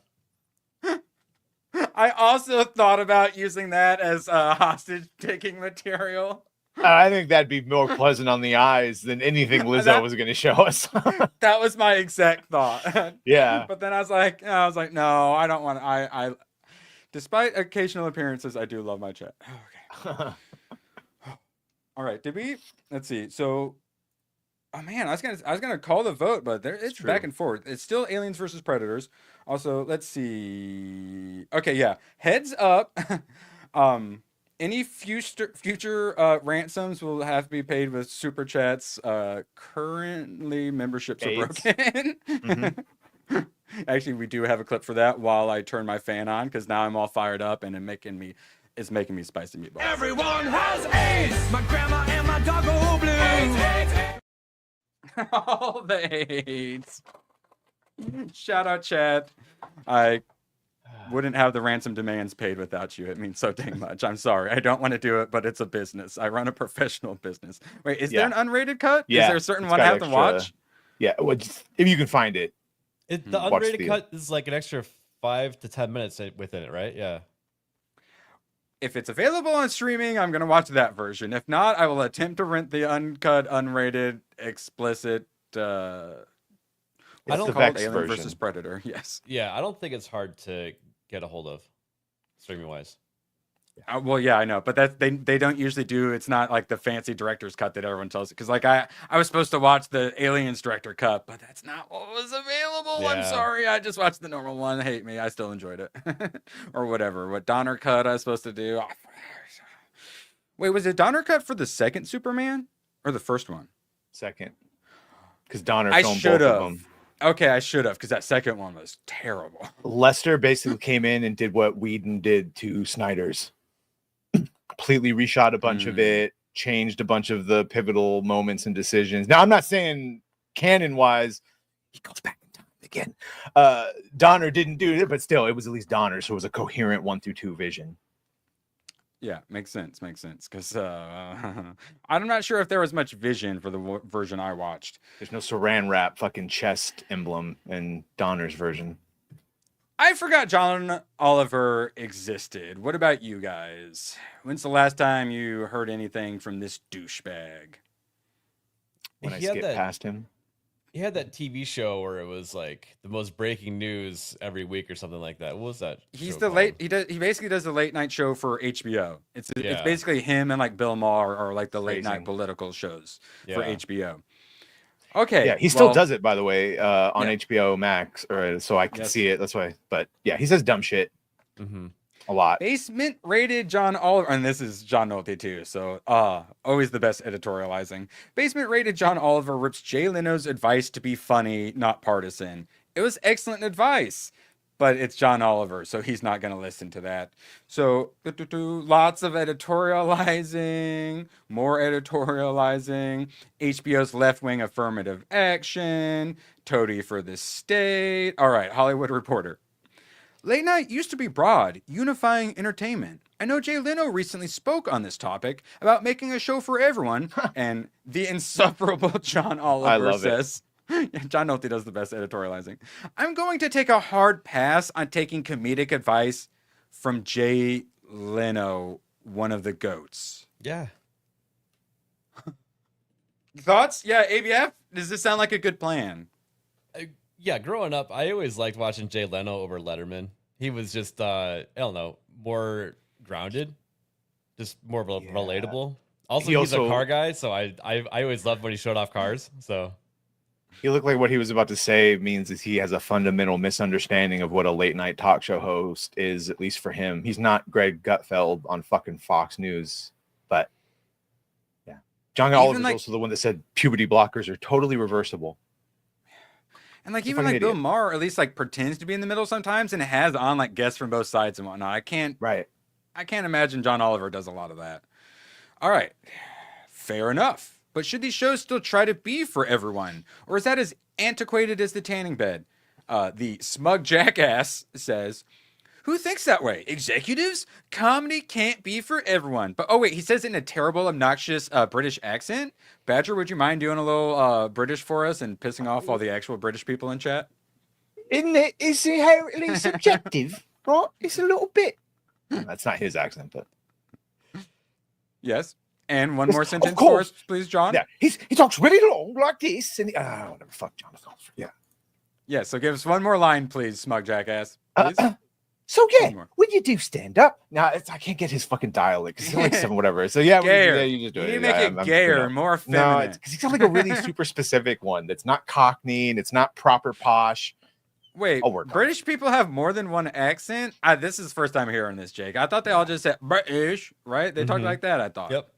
I also thought about using that as hostage-taking material. I think that'd be more pleasant on the eyes than anything Lizzo was going to show us. That was my exact thought. Yeah. But then I was like, no, I don't want. I despite occasional appearances, I do love my chat. Okay. All right. Did we? Let's see. So, oh man, I was gonna call the vote, but it's back and forth. It's still Aliens versus Predators. Also, let's see. Okay, yeah. Heads up. Any future ransoms will have to be paid with super chats. Currently, memberships are broken. Mm-hmm. Actually, we do have a clip for that while I turn my fan on, because now I'm all fired up and it's making me spicy meatballs. Everyone has AIDS. My grandma and my dog go blue. All the AIDS. Shout out, chat. I wouldn't have the ransom demands paid without you. It means so dang much. I'm sorry. I don't want to do it, but it's a business. I run a professional business. Wait, is there an unrated cut? Yeah, is there a certain one I have to watch? Yeah, well, if you can find it. The unrated cut is like an extra 5 to 10 minutes within it, right? Yeah. If it's available on streaming, I'm going to watch that version. If not, I will attempt to rent the uncut, unrated, explicit. I don't call it Alien versus Predator. Yes. Yeah, I don't think it's hard to get a hold of, streaming wise. Well, yeah, I know, but they don't usually do. It's not like the fancy director's cut that everyone tells it. Because like I was supposed to watch the Aliens director cut, but that's not what was available. Yeah. I'm sorry, I just watched the normal one. Hate me, I still enjoyed it, or whatever. What Donner cut I was supposed to do? Wait, was it Donner cut for the second Superman or the first one? Second, because Donner filmed both of them. Okay, I should have, because that second one was terrible. Lester basically came in and did what Whedon did to Snyder's. Completely reshot a bunch of it, changed a bunch of the pivotal moments and decisions. Now, I'm not saying canon-wise, he goes back in time again. Donner didn't do it, but still, it was at least Donner, so it was a coherent 1 through 2 vision. Yeah, makes sense. Because I'm not sure if there was much vision for the version I watched. There's no saran wrap fucking chest emblem in Donner's version. I forgot John Oliver existed. What about you guys? When's the last time you heard anything from this douchebag? When I skip past him. He had that TV show where it was like the most breaking news every week or something like that. What was that? He's the late. He basically does the late night show for HBO. It's basically him and like Bill Maher or like the late night political shows for HBO. Okay. Yeah, he still does it, by the way, on HBO Max, or so I can see it. That's why. But yeah, he says dumb shit a lot. Basement rated John Oliver, and this is John Nolte too. So always the best editorializing. Basement rated John Oliver rips Jay Leno's advice to be funny, not partisan. It was excellent advice, but it's John Oliver, so he's not going to listen to that. So lots of editorializing, more editorializing, HBO's left-wing affirmative action, toady for the state. All right, Hollywood Reporter. Late night used to be broad, unifying entertainment. I know Jay Leno recently spoke on this topic about making a show for everyone, and the insufferable John Oliver says... John Nolte does the best editorializing. I'm going to take a hard pass on taking comedic advice from Jay Leno, one of the GOATs. Yeah. Thoughts? Yeah, ABF? Does this sound like a good plan? Yeah, growing up, I always liked watching Jay Leno over Letterman. He was just, I don't know, more grounded, just more relatable. Also, he's a car guy, so I always loved when he showed off cars, so... He looked like what he was about to say means that he has a fundamental misunderstanding of what a late night talk show host is, at least for him. He's not Greg Gutfeld on fucking Fox News, but yeah. John Oliver is also the one that said puberty blockers are totally reversible. And like even like Bill Maher at least like pretends to be in the middle sometimes and has on like guests from both sides and whatnot. I can't imagine John Oliver does a lot of that. All right. Fair enough. But should these shows still try to be for everyone? Or is that as antiquated as the tanning bed? The smug jackass says, who thinks that way? Executives? Comedy can't be for everyone. But oh wait, he says it in a terrible, obnoxious British accent. Badger, would you mind doing a little British for us and pissing off all the actual British people in chat? Isn't it? It's inherently subjective, right? It's a little bit. That's not his accent, but yes. And one more Of sentence for course. us, please, John. Yeah, he talks really long like this, and whatever. Fuck Jonathan. Yeah. Yeah. So give us one more line, please, smug jackass. Please. So yeah, when you do stand up, now I can't get his fucking dialect. It's like some whatever. So yeah, Gayer. you just do You it. need to make it I'm gayer, gonna- more No, feminine. because he's got like a really super specific one that's not Cockney and it's not proper posh. Wait, I'll work on British people have more than one accent? This is the first time hearing this, Jake. I thought they all just said British, right? They talk Mhm. like that, I thought. Yep.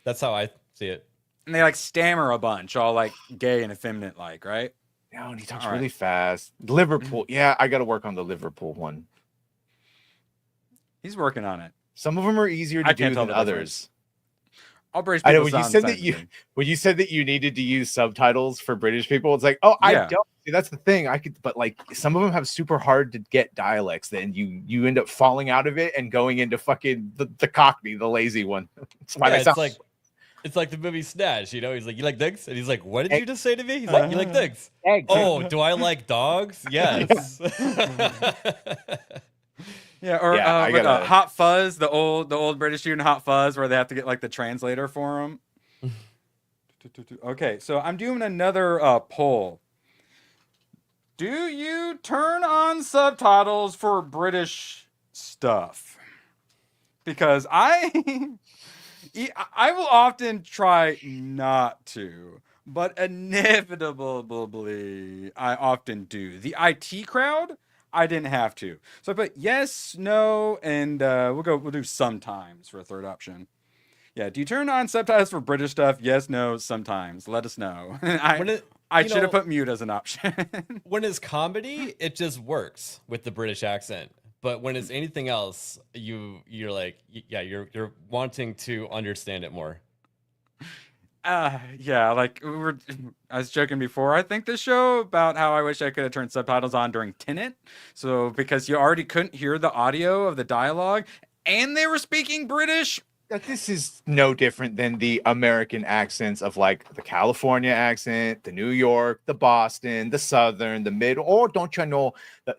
That's how I see it. And they like stammer a bunch, all like gay and effeminate like, right? No, and he talks All right. really fast. Liverpool, yeah, I got to work on the Liverpool one. He's working on it. Some of them are easier to I do can't tell than the others. difference. All British I people know when you sound said the that same. when you said that you needed to use subtitles for British people, it's like, oh, I Yeah. don't. See, that's the thing. I could, but like some of them have super hard to get dialects. Then you end up falling out of it and going into fucking the Cockney, the lazy one. That's why Yeah, they sound- it's like the movie Snatch, you know? He's like, you like dogs? And he's like, what did you just say to me? He's like, you like dogs? Eggs. Oh, do I like dogs? Yes. Yeah, or Yeah, I like, gotta- Hot Fuzz, the old British dude in Hot Fuzz, where they have to get like the translator for him. Okay, so I'm doing another poll. Do you turn on subtitles for British stuff? Because I will often try not to, but inevitably I often do. The IT crowd, I didn't have to. So I put yes, no, and we'll do sometimes for a third option. Yeah, do you turn on subtitles for British stuff? Yes, no, sometimes. Let us know. I should have put mute as an option. When it's comedy, it just works with the British accent. But when it's anything else, you're like, yeah, you're wanting to understand it more. Yeah, like I was joking before. I think the show about how I wish I could have turned subtitles on during Tenet. So because you already couldn't hear the audio of the dialogue, and they were speaking British. This is no different than the American accents of like the California accent, the New York, the Boston, the Southern, the Mid. Or don't you know that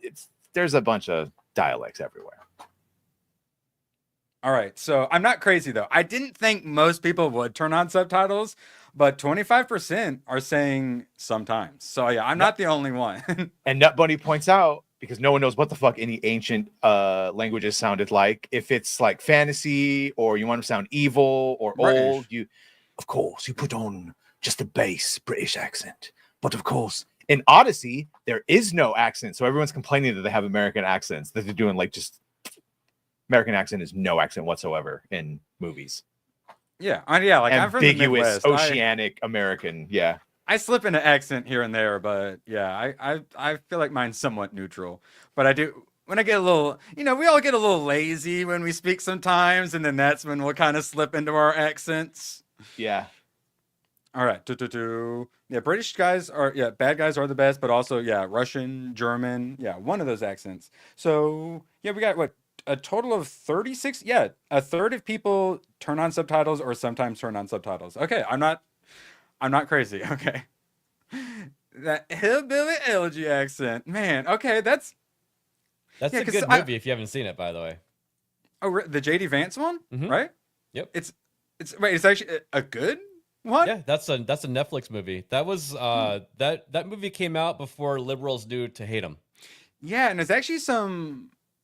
there's a bunch of dialects everywhere. All right, so I'm not crazy though. I didn't think most people would turn on subtitles, but 25% are saying sometimes. So yeah, I'm not the only one. And Nut Bunny points out, because no one knows what the fuck any ancient languages sounded like. If it's like fantasy or you want to sound evil or old, of course, you put on just a base British accent. But of course, in Odyssey, there is no accent. So everyone's complaining that they have American accents, that they're doing like just American accent is no accent whatsoever in movies. Yeah, like I'm from the ambiguous, Midwest. oceanic American. Yeah. I slip into accent here and there, but yeah, I feel like mine's somewhat neutral. But I do when I get a little, we all get a little lazy when we speak sometimes, and then that's when we'll kind of slip into our accents. Yeah. All right. Yeah, British guys are bad guys are the best, but also Russian, German, one of those accents. So we got what, a total of 36. Yeah, a third of people turn on subtitles or sometimes turn on subtitles. Okay, I'm not crazy. Okay. That hillbilly elegy accent. Man, okay, that's a good movie if you haven't seen it, by the way. Oh, the JD Vance one, right? Yep. It's actually a good one? Yeah, that's a Netflix movie. That was that movie came out before liberals knew to hate him. Yeah, and it's actually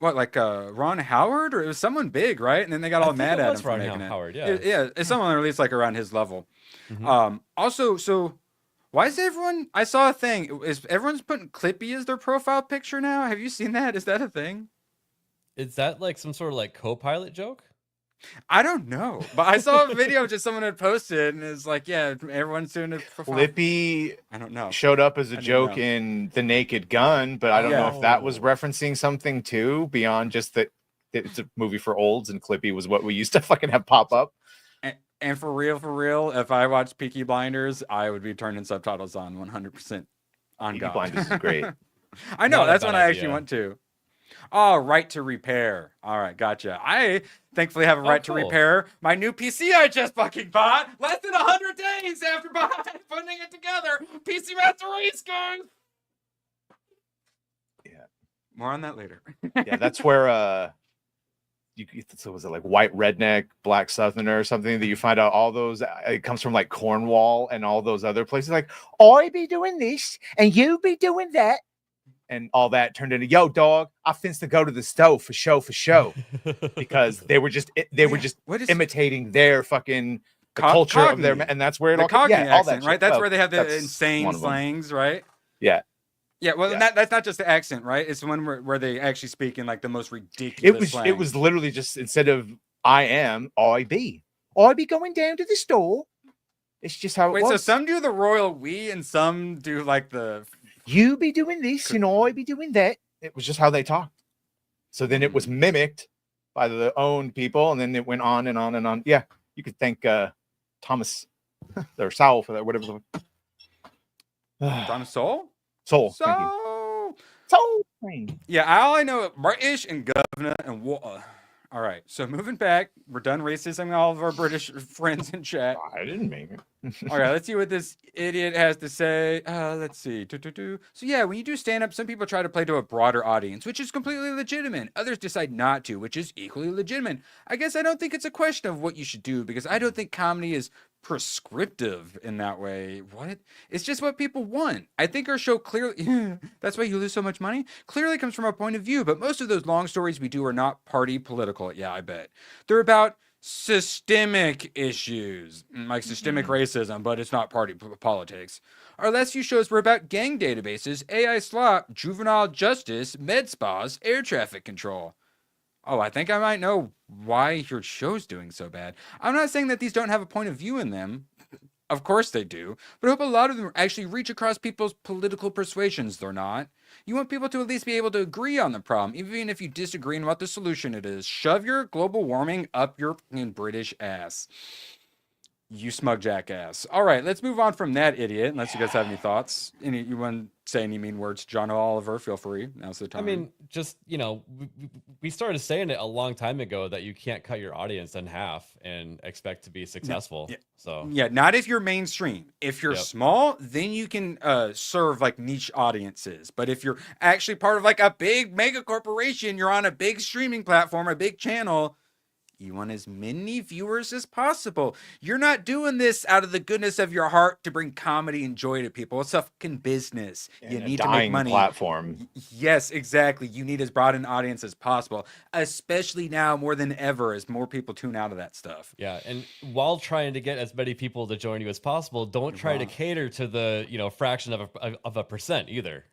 Ron Howard, or it was someone big, right? And then they got all mad at him for making it. Howard, It's someone at least like around his level. Also, so why is everyone? I saw a thing. Is everyone's putting Clippy as their profile picture now? Have you seen that? Is that a thing? Is that like some sort of like co-pilot joke? I don't know, but I saw a video just someone had posted, and it's like, yeah, everyone's doing it. Clippy, I don't know, showed up as a joke in The Naked Gun, but I don't know if that was referencing something too beyond just that it's a movie for olds, and Clippy was what we used to fucking have pop up. And for real, if I watched Peaky Blinders, I would be turning subtitles on 100% on Peaky God. Blinders is great. I know, Not a that's bad what I actually idea. went to. Oh, right to repair. All right, gotcha. I thankfully have a right to cool. repair my new PC I just fucking bought less than 100 days after putting it together. PC Master Race, guys. Yeah. More on that later. Yeah, that's where so was it like white redneck, black southerner or something that you find out all those it comes from like Cornwall and all those other places like I be doing this and you be doing that and all that turned into yo dog I finna to go to the stove for show because they were just imitating their fucking culture of their and that's where it the all Cockney all accent, that right? shit. That's Well, where they have the that's insane one of them. slangs, right? Yeah. Yeah, well, Yeah. that's not just the accent, right? It's the one where they actually speak in like the most ridiculous slang. It was literally just instead of I be going down to the store. It's just how it Wait, was. so some do the royal we and some do like the You be doing this and I be doing that. It was just how they talked. So then it was mimicked by the own people, and then it went on and on and on. Yeah, you could thank Thomas or Sowell for that, whatever. Thomas Sowell? Soul. So Thank you. Soul. yeah, all I know British and governor and water. All right, so moving back, we're done racism all of our British friends in chat. I didn't make it. All right, let's see what this idiot has to say. Let's see. So yeah, when you do stand up, some people try to play to a broader audience, which is completely legitimate. Others decide not to, which is equally legitimate. I guess I don't think it's a question of what you should do because I don't think comedy is prescriptive in that way. What? It's just what people want. I think our show clearly, that's why you lose so much money, clearly comes from our point of view, but most of those long stories we do are not party political. Yeah, I bet. They're about systemic issues, like systemic racism, but it's not party politics. Our last few shows were about gang databases, AI slop, juvenile justice, med spas, air traffic control. Oh, I think I might know why your show's doing so bad. I'm not saying that these don't have a point of view in them. Of course they do. But I hope a lot of them actually reach across people's political persuasions. They're not. You want people to at least be able to agree on the problem, even if you disagree on what the solution it is. Shove your global warming up your British ass. You smug jackass. All right, let's move on from that idiot, unless you guys have any thoughts. You want to say any mean words to John Oliver, feel free. Now's the time. I mean, just, we started saying it a long time ago that you can't cut your audience in half and expect to be successful. Yeah. So yeah, not if you're mainstream. If you're small, then you can serve like niche audiences. But if you're actually part of like a big mega corporation, you're on a big streaming platform, a big channel, you want as many viewers as possible. You're not doing this out of the goodness of your heart to bring comedy and joy to people. It's a fucking business. You need to make money. Platform. Yes, exactly. You need as broad an audience as possible, especially now more than ever as more people tune out of that stuff. yeah, and while trying to get as many people to join you as possible, don't try to cater to the fraction of a percent either.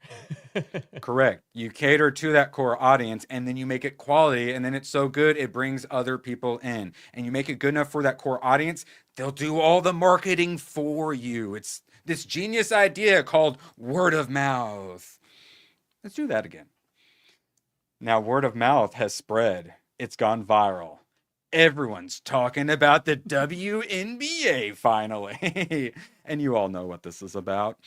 Correct. You cater to that core audience, and then you make it quality, and then it's so good it brings other people in. And you make it good enough for that core audience, they'll do all the marketing for you. It's this genius idea called word of mouth. Let's do that again. Now, word of mouth has spread. It's gone viral. Everyone's talking about the WNBA finally. And you all know what this is about.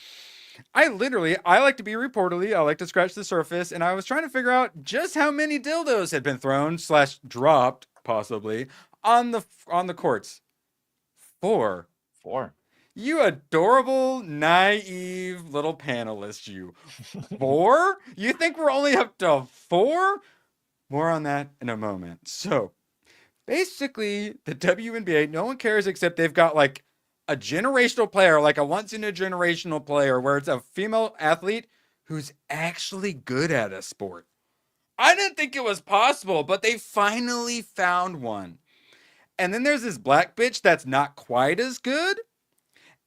I like to be reportedly, I like to scratch the surface, and I was trying to figure out just how many dildos had been thrown / dropped, possibly, on the courts. 4. You adorable, naive little panelist, you. 4? You think we're only up to 4? More on that in a moment. So, basically, the WNBA, no one cares except they've got like a generational player, like a once in a generational player, where it's a female athlete who's actually good at a sport. I didn't think it was possible, but they finally found one. And then there's this black bitch that's not quite as good.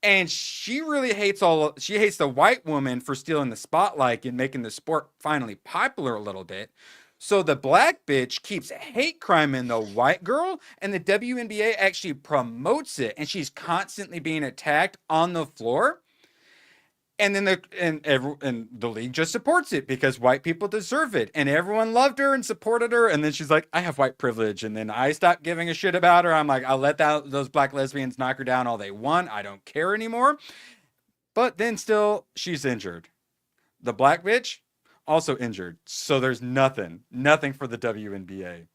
And she really hates the white woman for stealing the spotlight and making the sport finally popular a little bit. So the black bitch keeps hate criming the white girl, and the WNBA actually promotes it, and she's constantly being attacked on the floor. And then the league just supports it because white people deserve it. And everyone loved her and supported her. And then she's like, I have white privilege. And then I stopped giving a shit about her. I'm like, I'll let those black lesbians knock her down all they want. I don't care anymore. But then still, she's injured. The black bitch, also injured. So there's nothing for the WNBA.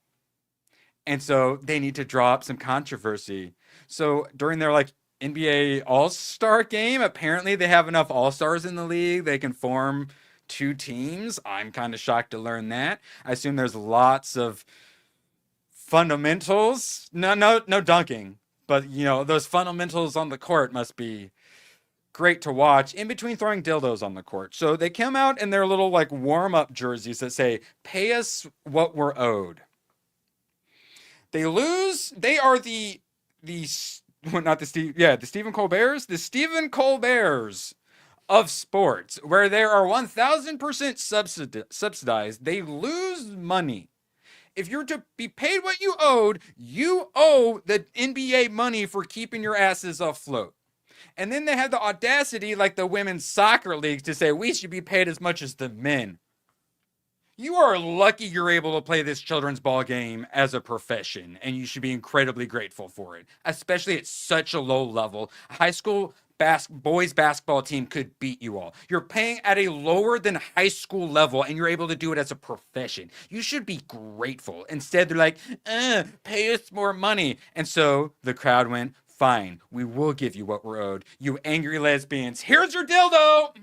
And so they need to draw up some controversy. So during their NBA All-Star game, apparently they have enough All-Stars in the league. They can form 2 teams. I'm kind of shocked to learn that. I assume there's lots of fundamentals. No dunking. But, those fundamentals on the court must be great to watch in between throwing dildos on the court. So they come out in their little warm-up jerseys that say, pay us what we're owed. They lose. They are the Stephen Colbert's of sports, where there are 1,000% subsidized. They lose money. If you're to be paid what you owed, you owe the NBA money for keeping your asses afloat. And then they had the audacity, like the women's soccer league, to say we should be paid as much as the men. You are lucky you're able to play this children's ball game as a profession, and you should be incredibly grateful for it, especially at such a low level. A high school boys basketball team could beat you all. You're paying at a lower than high school level, and you're able to do it as a profession. You should be grateful. Instead, they're like, pay us more money. And so the crowd went, fine, we will give you what we're owed. You angry lesbians, here's your dildo!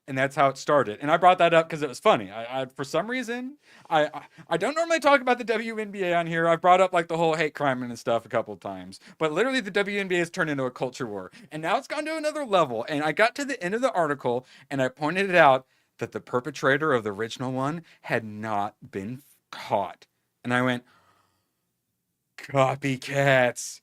And that's how it started. And I brought that up because it was funny. I for some reason, I don't normally talk about the WNBA on here. I've brought up the whole hate crime and stuff a couple of times. But literally the WNBA has turned into a culture war. And now it's gone to another level. And I got to the end of the article and I pointed it out that the perpetrator of the original one had not been caught. And I went, copycats.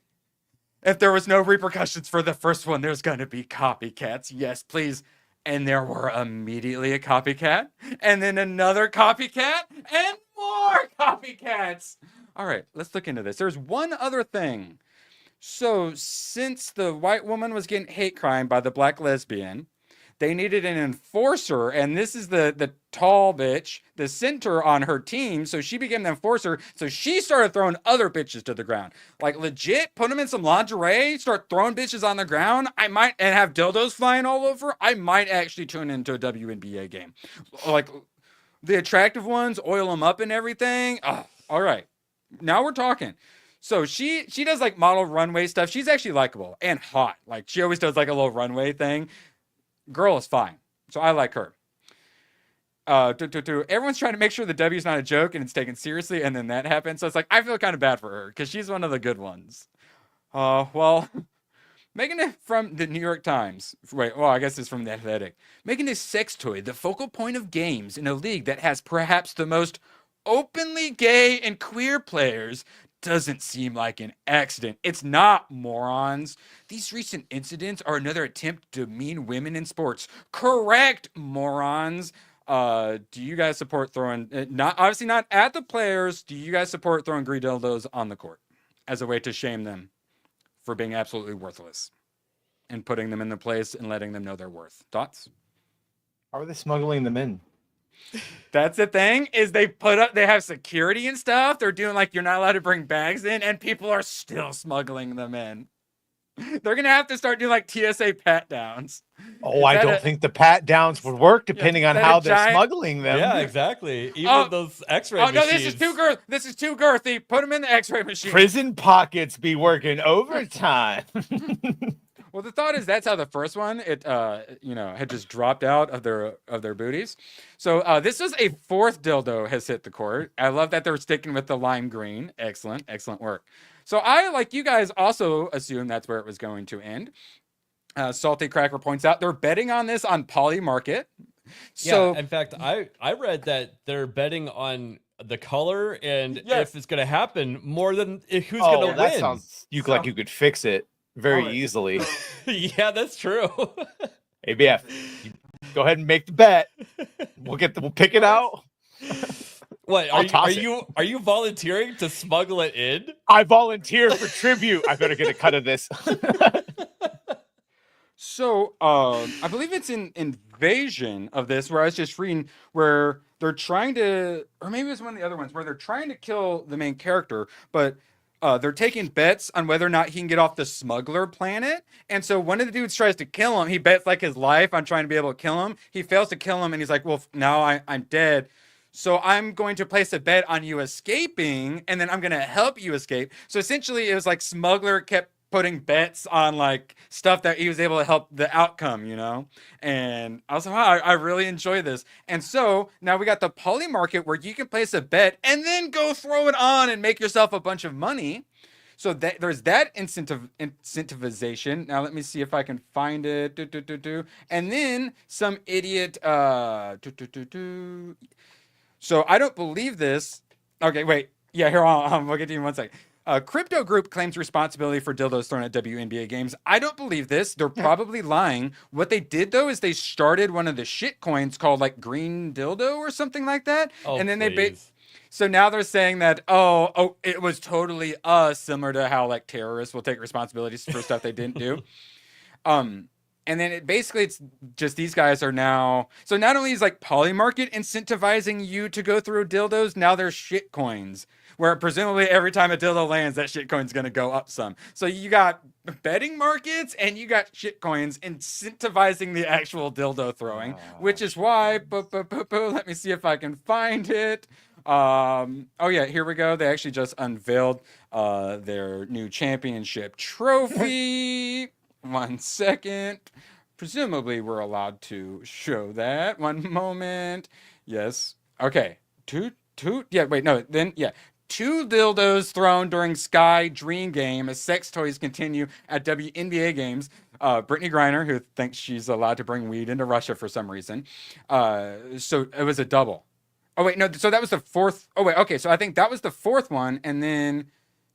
If there was no repercussions for the first one, there's going to be copycats. Yes, please. And there were immediately a copycat, and then another copycat, and more copycats. All right, let's look into this. There's one other thing. So since the white woman was getting hate crime by the black lesbian, they needed an enforcer, and this is the tall bitch, the center on her team, so she became the enforcer, so she started throwing other bitches to the ground. Legit, put them in some lingerie, start throwing bitches on the ground, and have dildos flying all over, I might actually tune into a WNBA game. The attractive ones, oil them up and everything. All right, now we're talking. So she does model runway stuff. She's actually likable and hot. She always does a little runway thing. Girl is fine. So I like her. Everyone's trying to make sure the W is not a joke and it's taken seriously, and then that happens. So it's I feel kind of bad for her because she's one of the good ones. Making it from the New York Times. I guess it's from The Athletic. Making a sex toy the focal point of games in a league that has perhaps the most openly gay and queer players doesn't seem like an accident. It's not, morons. These recent incidents are another attempt to demean women in sports. Correct, morons. Do you guys support throwing, obviously not at the players, do you guys support throwing green dildos on the court as a way to shame them for being absolutely worthless and putting them in the place and letting them know their worth? Thoughts? How are they smuggling them in? That's the thing, is they have security and stuff. They're doing you're not allowed to bring bags in, and people are still smuggling them in. They're going to have to start doing TSA pat downs. Oh, I don't think the pat downs would work depending on how they're smuggling them. Yeah, exactly. Even those x-ray machines. No, this is too girthy. Put them in the x-ray machine. Prison pockets be working overtime. Well, the thought is that's how the first one had just dropped out of their booties. So this was a fourth dildo has hit the court. I love that they're sticking with the lime green. Excellent work. So I, like you guys, also assume that's where it was going to end. Salty Cracker points out they're betting on this on Poly Market. So yeah, in fact, I read that they're betting on the color and if it's going to happen more than who's going to win. Sounds you could fix it very easily. Yeah, that's true. ABF, go ahead and make the bet. We'll pick it out. What are you volunteering to smuggle it in? I volunteer for tribute. I better get a cut of this. So, I believe it's in Invasion of this, where I was just reading, where they're trying to, or maybe it's one of the other ones, where they're trying to kill the main character, but they're taking bets on whether or not he can get off the smuggler planet. And so one of the dudes tries to kill him. He bets like his life on trying to be able to kill him. He fails to kill him, and he's like, well, now I'm dead. So I'm going to place a bet on you escaping, and then I'm going to help you escape. So essentially, it was like smuggler kept putting bets on like stuff that he was able to help the outcome, you know? And I was like, wow, I really enjoy this. And so now we got the poly market where you can place a bet and then go throw it on and make yourself a bunch of money. So there's that incentivization. Now let me see if I can find it. And then some idiot. So I don't believe this. Okay, wait. Yeah, here we'll get to you in 1 second. Crypto Group claims responsibility for dildos thrown at WNBA games. I don't believe this. They're probably lying. What they did, though, is they started one of the shit coins called, like, Green Dildo or something like that. Oh, and then please. So now they're saying that, oh, it was totally us, similar to how, like, terrorists will take responsibilities for stuff they didn't do. And then it's just these guys are now. So not only is like Polymarket incentivizing you to go through dildos, now there's shit coins where presumably every time a dildo lands, that shit coin's going to go up some. So you got betting markets and you got shit coins incentivizing the actual dildo throwing, which is why, let me see if I can find it. Oh yeah, here we go. They actually just unveiled their new championship trophy. 1 second. Presumably we're allowed to show that. One moment. Yes. Okay. Two. Yeah, wait, no. Then, yeah. 2 dildos thrown during Sky Dream Game as sex toys continue at WNBA games. Brittany Griner, who thinks she's allowed to bring weed into Russia for some reason. So it was a double. Oh, wait, no. So that was the 4th. Oh, wait. Okay. So I think that was the 4th one. And then.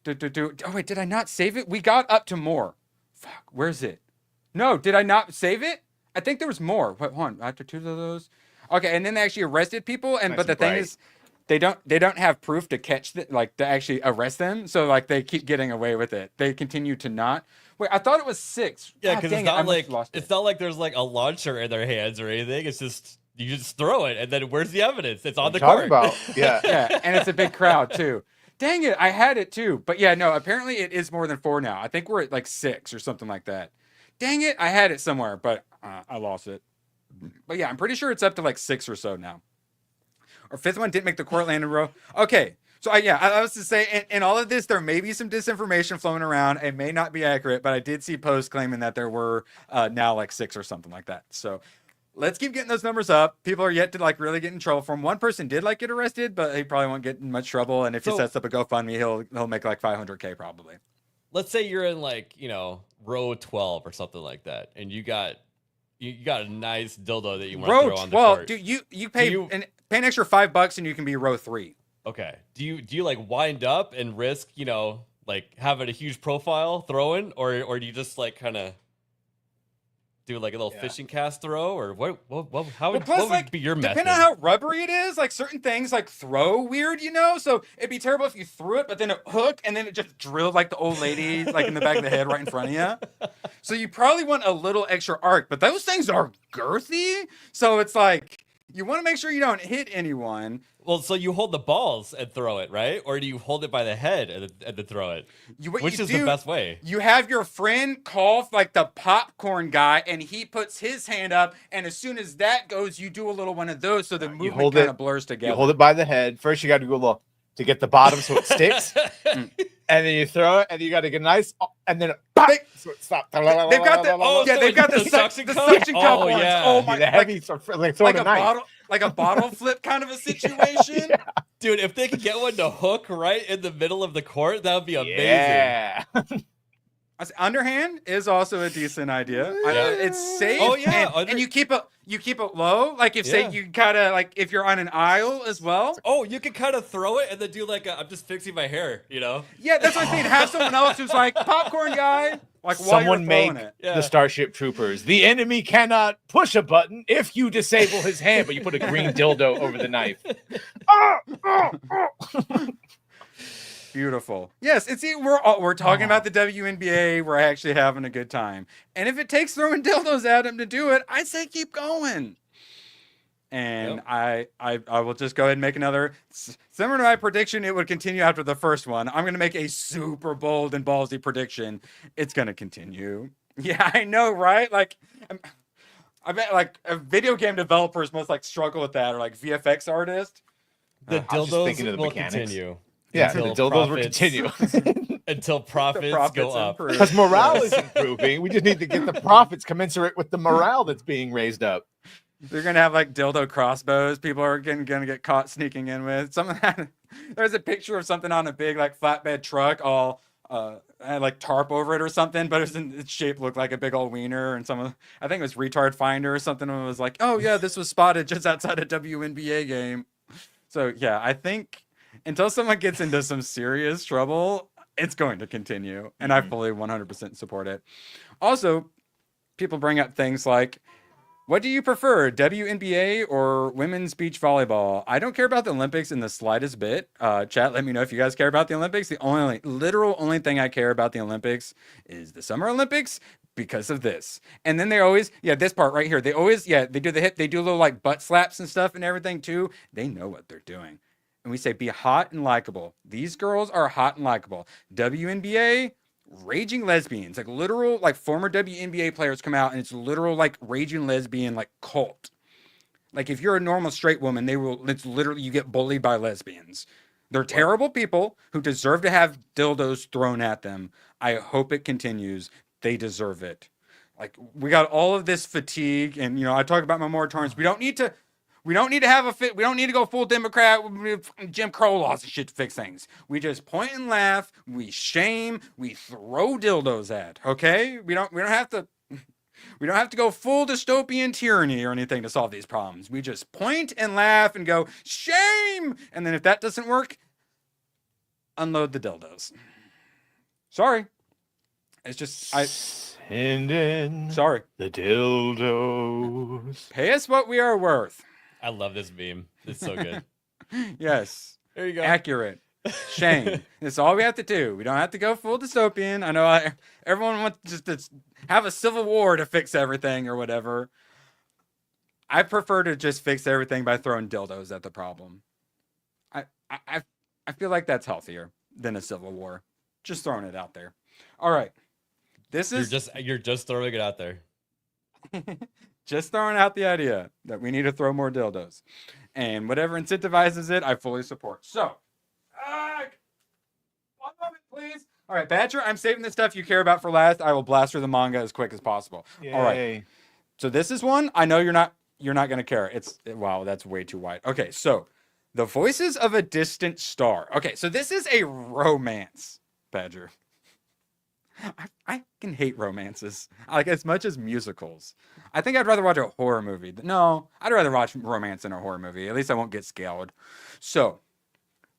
Oh, wait. Did I not save it? We got up to more. Fuck, where's it? No, did I not save it? I think there was more. What one? After 2 of those? Okay, and then they actually arrested people, but the thing is, they don't have proof to catch to actually arrest them. So like they keep getting away with it. They continue to not. Wait, I thought it was 6. Yeah, because it's not like there's like a launcher in their hands or anything. It's just you just throw it, and then where's the evidence? It's on the court. Yeah, yeah, and it's a big crowd too. Dang it, I had it too. But yeah, no, apparently it is more than 4 now. I think we're at like 6 or something like that. Dang it, I had it somewhere, but I lost it. But yeah, I'm pretty sure it's up to like 6 or so now. Our 5th one didn't make the court land in a row. Okay, so I was to say, in all of this, there may be some disinformation flowing around. It may not be accurate, but I did see posts claiming that there were now like 6 or something like that. So let's keep getting those numbers up. People are yet to like really get in trouble from. One person did like get arrested, but he probably won't get in much trouble. And if he sets up a GoFundMe, he'll make like $500K probably. Let's say you're in like, row 12 or something like that, and you got a nice dildo that you want to throw on the court. Dude, you pay an extra $5 and you can be row 3. Okay. Do you like wind up and risk, like having a huge profile throwing, or do you just like kind of do like a little fishing cast throw, or what would be your method? Depending on how rubbery it is, like certain things like throw weird, so it'd be terrible if you threw it, but then it hooked and then it just drilled like the old lady, like in the back of the head right in front of you. So you probably want a little extra arc, but those things are girthy. So it's like, you want to make sure you don't hit anyone. Well, so you hold the balls and throw it, right? Or do you hold it by the head and then throw it? Which is the best way? You have your friend call like the popcorn guy, and he puts his hand up, and as soon as that goes, you do a little one of those, so the movement kind of blurs together. You hold it by the head. First, you got to go a little to get the bottom so it sticks, and then you throw it, and you got to get nice, and then so it stops. They've got the suction cup. Oh yeah. Oh my! The heavy, like a bottle flip kind of a situation. Yeah. Dude, if they could get one to hook right in the middle of the court, that would be amazing. Yeah. Underhand is also a decent idea. Yeah. It's safe. Oh yeah, and you keep it low. Like if say you gotta like if you're on an aisle as well. Oh, you can kind of throw it and then do like I'm just fixing my hair, Yeah, that's what I mean. Have someone else who's like popcorn guy. Like someone make the Starship Troopers. The enemy cannot push a button if you disable his hand, but you put a green dildo over the knife. Beautiful. Yes, we're talking about the WNBA. We're actually having a good time. And if it takes throwing dildos at him to do it, I say keep going. And I will just go ahead and make another similar to my prediction. It would continue after the first one. I'm gonna make a super bold and ballsy prediction. It's gonna continue. Yeah, I know, right? Like, I bet like video game developers most like struggle with that, or like VFX artists. The dildos will continue. Yeah, the dildos will continue until profits go up. Because morale is improving. We just need to get the profits commensurate with the morale that's being raised up. They're gonna have like dildo crossbows. People are gonna get caught sneaking in with some of that. There's a picture of something on a big like flatbed truck, all had like tarp over it or something, but its shape looked like a big old wiener. And I think it was Retard Finder or something. And it was like, oh yeah, this was spotted just outside a WNBA game. So yeah, I think until someone gets into some serious trouble, it's going to continue, and I fully 100% support it. Also, people bring up things like, what do you prefer, WNBA or women's beach volleyball? I don't care about the Olympics in the slightest bit. Chat, let me know if you guys care about the Olympics. The only thing I care about the Olympics is the Summer Olympics because of this. And then they always, this part right here. They always, they do the hip, they do little like butt slaps and stuff and everything too. They know what they're doing. And we say, be hot and likable. These girls are hot and likable. WNBA, raging lesbians, like literal, like former WNBA players come out and it's literal like raging lesbian like cult. Like if you're a normal straight woman, it's literally, you get bullied by lesbians. They're terrible people who deserve to have dildos thrown at them. I hope it continues. They deserve it. Like we got all of this fatigue, and I talk about my moratoriums. We don't need to have a fit. We don't need to go full Democrat, Jim Crow laws and shit to fix things. We just point and laugh. We shame. We throw dildos at. Okay, we don't have to go full dystopian tyranny or anything to solve these problems. We just point and laugh and go shame. And then if that doesn't work, unload the dildos. Sorry, it's just Send in sorry. The dildos. Pay us what we are worth. I love this meme. It's so good. Yes. There you go. Accurate. Shame. That's all we have to do. We don't have to go full dystopian. I know everyone wants just to have a civil war to fix everything or whatever. I prefer to just fix everything by throwing dildos at the problem. I feel like that's healthier than a civil war. Just throwing it out there. All right. You're just throwing it out there. Just throwing out the idea that we need to throw more dildos. And whatever incentivizes it, I fully support. So, one moment, please. All right, Badger, I'm saving the stuff you care about for last. I will blast through the manga as quick as possible. Yay. All right. So this is one. I know you're not going to care. Wow, that's way too wide. Okay, so The Voices of a Distant Star. Okay, so this is a romance, Badger. I can hate romances, like as much as musicals. I think I'd rather watch a horror movie. No, I'd rather watch romance than a horror movie. At least I won't get scalded. So,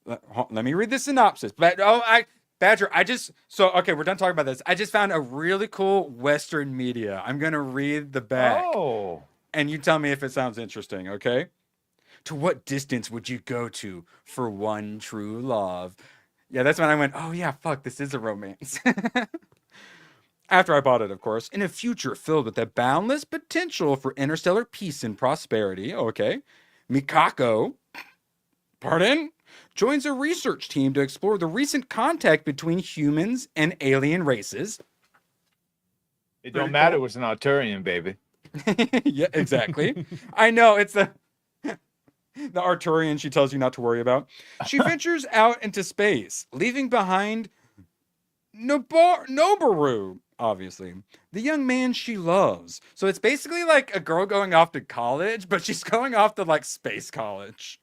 let me read the synopsis. Badger, okay, we're done talking about this. I just found a really cool Western media. I'm going to read the back. Oh. And you tell me if it sounds interesting, okay? To what distance would you go to for one true love? Yeah, that's when I went, oh yeah, fuck, this is a romance. After I bought it, of course. In a future filled with a boundless potential for interstellar peace and prosperity, okay, Mikako, joins a research team to explore the recent contact between humans and alien races. It don't matter, it was an Arturian, baby. Yeah, exactly. I know, it's the Arturian she tells you not to worry about. She ventures out into space, leaving behind Noboru, obviously, the young man she loves. So it's basically like a girl going off to college, but she's going off to like space college.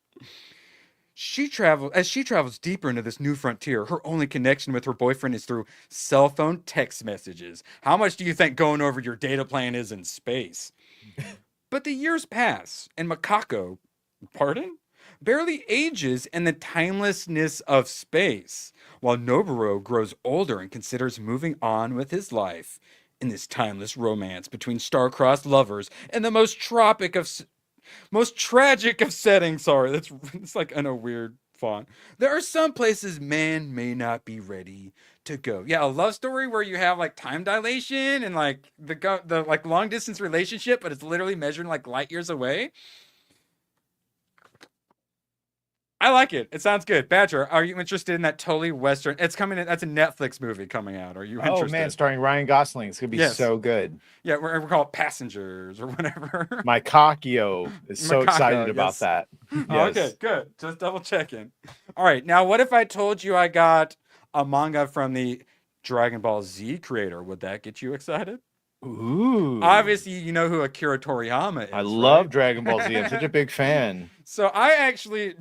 As she travels deeper into this new frontier, her only connection with her boyfriend is through cell phone text messages. How much do you think going over your data plan is in space? But the years pass, and Mikako, barely ages in the timelessness of space, while Noboru grows older and considers moving on with his life in this timeless romance between star-crossed lovers and the most tragic of settings. Sorry, it's like in a weird font. There are some places man may not be ready to go. Yeah, a love story where you have like time dilation and like the like long distance relationship, but it's literally measuring like light years away. I like it. It sounds good. Badger, are you interested in that totally Western? It's coming in. That's a Netflix movie coming out. Are you interested? Oh man, starring Ryan Gosling. It's gonna be so good. Yeah, we're call it Passengers or whatever. My Cockio is so excited about that. Yes. Okay, good. Just double checking. All right, now what if I told you I got a manga from the Dragon Ball Z creator? Would that get you excited? Ooh. Obviously, you know who Akira Toriyama is. I love Dragon Ball Z. I'm such a big fan. So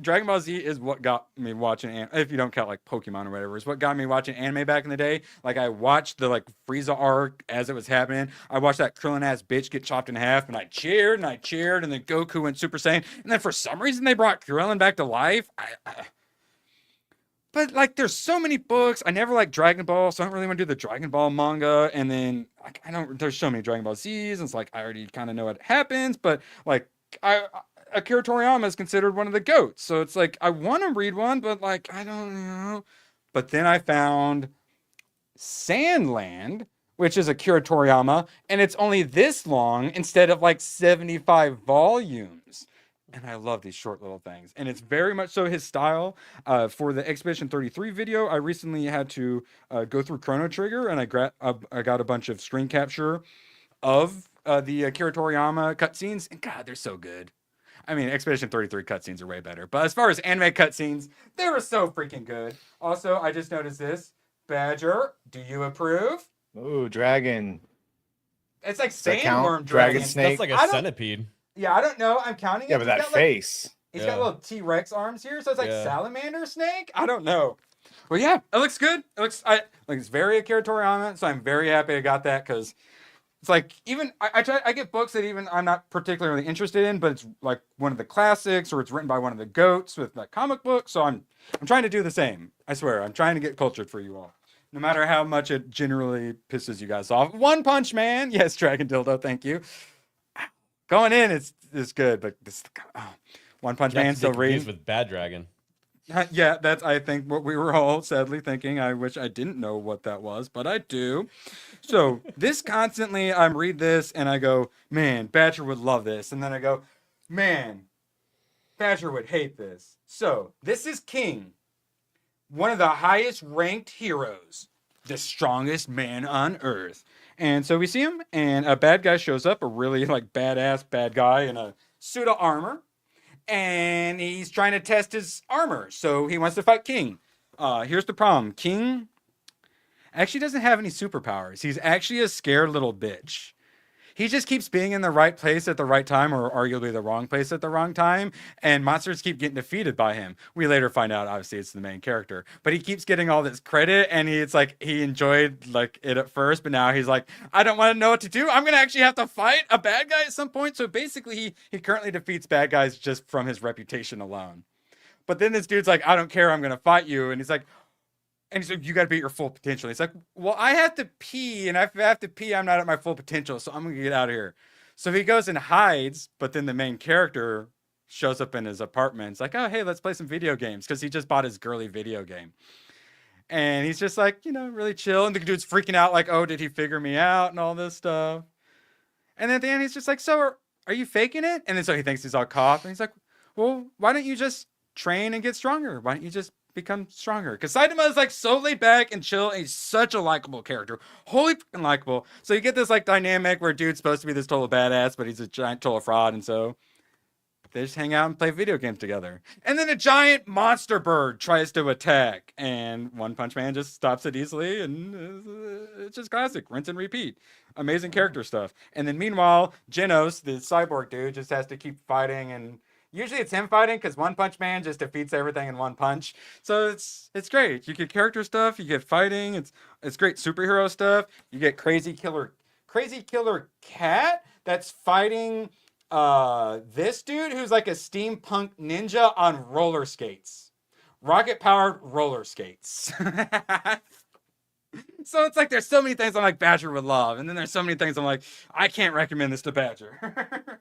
Dragon Ball Z is what got me watching, if you don't count like Pokemon or whatever, is what got me watching anime back in the day. Like I watched the like Frieza arc as it was happening. I watched that Krillin ass bitch get chopped in half, and I cheered, and then Goku went Super Saiyan, and then for some reason they brought Krillin back to life. But like, there's so many books. I never liked Dragon Ball, so I don't really want to do the Dragon Ball manga. And then like, there's so many Dragon Ball Z's, and it's like I already kind of know what happens. But like, Akira Toriyama is considered one of the GOATs, so it's like I want to read one, but like I don't know. But then I found Sandland, which is Akira Toriyama, and it's only this long instead of like 75 volumes. And I love these short little things. And it's very much so his style. For the Expedition 33 video, I recently had to go through Chrono Trigger, and I got a bunch of screen capture of the Akira Toriyama cutscenes. And God, they're so good. I mean, Expedition 33 cutscenes are way better. But as far as anime cutscenes, they were so freaking good. Also, I just noticed this. Badger, do you approve? Ooh, dragon. It's like sandworm dragon snake. That's like a centipede. Yeah, I don't know. I'm counting it. Yeah, but that face. He's got little T-Rex arms here, so it's like salamander snake. I don't know. Well, yeah, it looks good. It's very Akira Toriyama, so I'm very happy I got that because it's like even I get books that even I'm not particularly interested in, but it's like one of the classics or it's written by one of the GOATs with that comic book. So I'm trying to do the same. I swear, I'm trying to get cultured for you all. No matter how much it generally pisses you guys off. One Punch Man, yes, Dragon Dildo, thank you. Going in, it's good, but this One Punch Man still reading with Bad Dragon. Yeah, that's I think what we were all sadly thinking. I wish I didn't know what that was, but I do. So this constantly, I read this and I go, man, Badger would love this, and then I go, man, Badger would hate this. So this is King, one of the highest ranked heroes, the strongest man on Earth. And so we see him, and a bad guy shows up, a really like badass bad guy in a suit of armor, and he's trying to test his armor. So he wants to fight King. Here's the problem. King actually doesn't have any superpowers. He's actually a scared little bitch. He just keeps being in the right place at the right time, or arguably the wrong place at the wrong time, and monsters keep getting defeated by him. We later find out, obviously, it's the main character, but he keeps getting all this credit, and it's like he enjoyed like it at first, but now he's like, I don't want to know what to do. I'm gonna actually have to fight a bad guy at some point. So basically, he currently defeats bad guys just from his reputation alone. But then this dude's like, I don't care, I'm gonna fight you, and he's like. And he's like, you got to be at your full potential. He's like, well, I have to pee, and if I have to pee, I'm not at my full potential, so I'm going to get out of here. So he goes and hides, but then the main character shows up in his apartment. It's like, oh, hey, let's play some video games, because he just bought his girly video game. And he's just like, really chill. And the dude's freaking out like, oh, did he figure me out and all this stuff. And then at the end, he's just like, so are you faking it? And then so he thinks he's all caught. And he's like, well, why don't you just train and get stronger? Why don't you just become stronger? Because Saitama is like so laid back and chill, and he's such a likable character. Holy freaking likable. So you get this like dynamic where dude's supposed to be this total badass, but he's a giant total fraud, and so they just hang out and play video games together. And then a giant monster bird tries to attack, and One Punch Man just stops it easily, and it's just classic. Rinse and repeat. Amazing character stuff. And then meanwhile, Genos, the cyborg dude, just has to keep fighting, and usually it's him fighting because One Punch Man just defeats everything in one punch. So it's great. You get character stuff, you get fighting, it's great superhero stuff. You get crazy killer cat that's fighting this dude who's like a steampunk ninja on roller skates. Rocket powered roller skates. So it's like there's so many things I'm like Badger would love, and then there's so many things I'm like, I can't recommend this to Badger.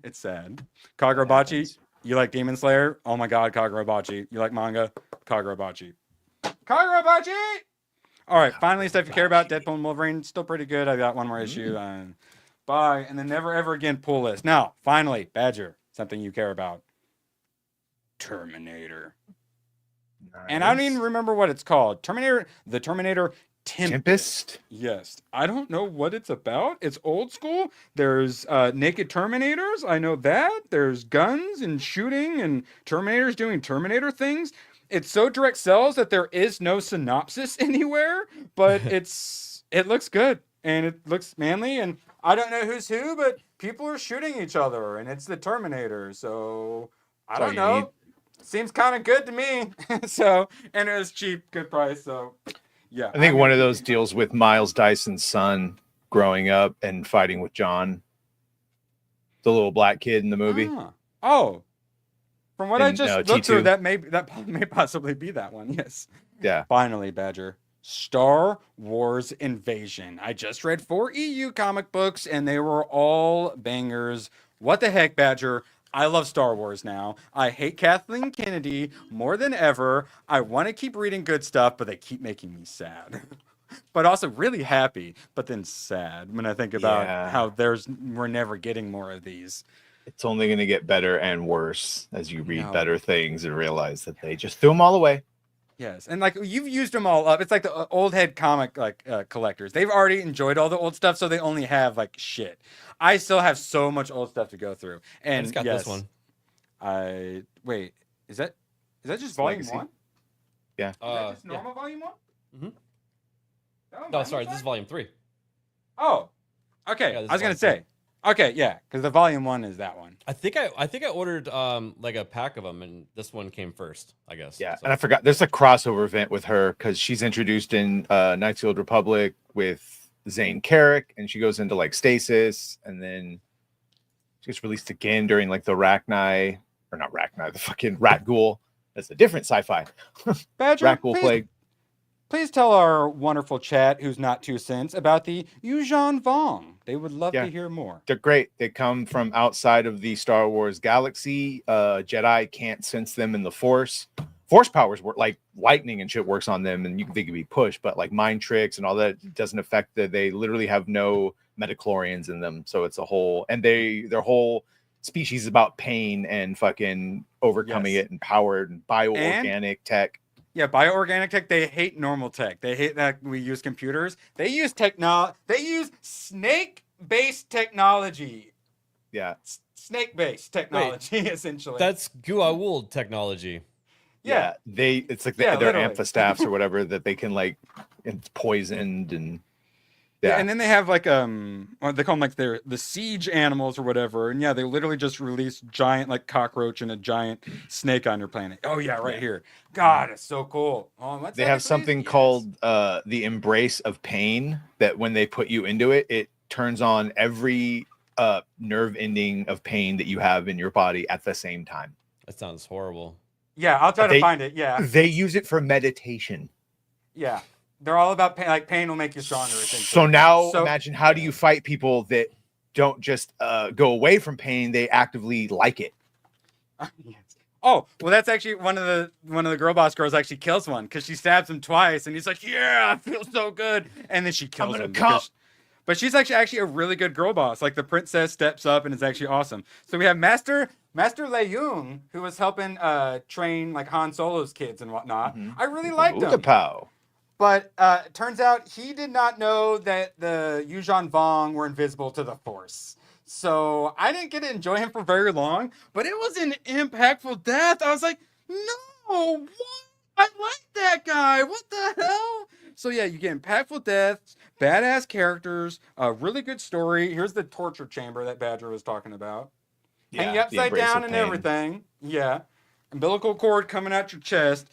It's sad. Kagurabachi, You like Demon Slayer? Oh my god, Kagurabachi. You like manga? Kagurabachi. Kagurabachi! Alright, finally stuff you care about. Deadpool and Wolverine, still pretty good. I got one more issue. Bye. And then never ever again pull list. Now, finally, Badger, something you care about. Terminator. Nice. And I don't even remember what it's called. The Terminator Tempest. Yes. I don't know what it's about. It's old school. There's naked Terminators. I know that. There's guns and shooting and Terminators doing Terminator things. It's so direct sells that there is no synopsis anywhere, but it looks good and it looks manly, and I don't know who's who, but people are shooting each other and it's the Terminator. So I don't know. Seems kind of good to me. So, and it was cheap, good price. So yeah, I think one of those deals with Miles Dyson's son growing up and fighting with John, the little black kid in the movie. Oh, from what I just looked through, that may possibly be that one. Yes. Yeah. Finally, Badger. Star Wars Invasion. I just read 4 EU comic books and they were all bangers. What the heck, Badger? I love Star Wars now. I hate Kathleen Kennedy more than ever. I want to keep reading good stuff, but they keep making me sad. But also really happy, but then sad when I think about how we're never getting more of these. It's only going to get better and worse as you read better things and realize that they just threw them all away. Yes, and like you've used them all up. It's like the old head comic collectors. They've already enjoyed all the old stuff, so they only have like shit. I still have so much old stuff to go through. And it's got this one. Wait, is that just volume 1? Yeah. Is that just normal volume 1? Mm-hmm. No, sorry, this is volume 3. Oh, okay. Yeah, I was gonna say. Okay, yeah, because the volume 1 is that one. I think I ordered like a pack of them, and this one came first, I guess. Yeah, so. and I forgot there's a crossover event with her because she's introduced in Knights of the Old Republic with Zane Carrick, and she goes into like stasis, and then she gets released again during like the Rachni, or not Rachni, the fucking Rat Ghoul. That's a different sci-fi. Badger, Rat Ghoul Plague. Please tell our wonderful chat, who's not 2 cents, about the Yuuzhan Vong. They would love to hear more. They're great. They come from outside of the Star Wars galaxy. Jedi can't sense them in the Force. Force powers work like lightning and shit works on them, and they can be pushed, but like mind tricks and all that doesn't affect that. They literally have no metachlorians in them, so it's a whole, and their whole species is about pain and fucking overcoming it, and powered and bioorganic tech. Yeah, bioorganic tech. They hate normal tech. They hate that we use computers. They use They use snake-based technology. Yeah, snake-based technology. Wait, essentially. That's Gua'uld technology. Yeah, it's like their amphistaffs or whatever that they can like, it's poisoned and. Yeah, and then they have like they call them like the siege animals or whatever, and yeah, they literally just release giant like cockroach and a giant snake on your planet. Oh yeah, right here. God, it's so cool. Oh, they have something called the embrace of pain that when they put you into it, it turns on every nerve ending of pain that you have in your body at the same time. That sounds horrible. Yeah, I'll try to find it. Yeah, they use it for meditation. Yeah. They're all about pain. Like pain will make you stronger. So now imagine, how do you fight people that don't just go away from pain? They actively like it. Yes. Oh, well, that's actually one of the girl boss girls actually kills one because she stabs him twice, and he's like, "Yeah, I feel so good," and then she kills him. But she's actually a really good girl boss. Like the princess steps up and is actually awesome. So we have Master Leung, who was helping train like Han Solo's kids and whatnot. Mm-hmm. I really liked him. But turns out he did not know that the Yuuzhan Vong were invisible to the Force. So I didn't get to enjoy him for very long, but it was an impactful death. I was like, no, what? I like that guy. What the hell? So yeah, you get impactful deaths, badass characters, a really good story. Here's the torture chamber that Badger was talking about. Yeah, hang you upside down and everything. Yeah. Umbilical cord coming out your chest.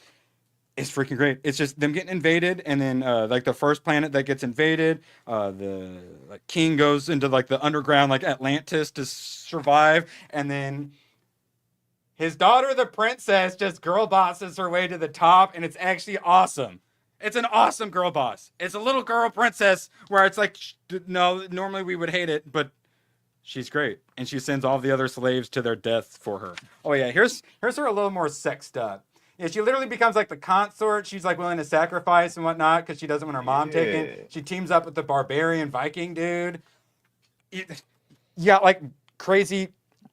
It's freaking great. It's just them getting invaded, and then like the first planet that gets invaded, the like king goes into like the underground like Atlantis to survive, and then his daughter, the princess, just girl bosses her way to the top, and it's actually awesome. It's an awesome girl boss. It's a little girl princess where it's like, no, normally we would hate it, but She's great, and she sends all the other slaves to their deaths for her. Oh yeah, here's her a little more sexed up. Yeah, she literally becomes like the consort. She's like willing to sacrifice and whatnot because she doesn't want her mom taken. She teams up with the barbarian Viking dude. You got like crazy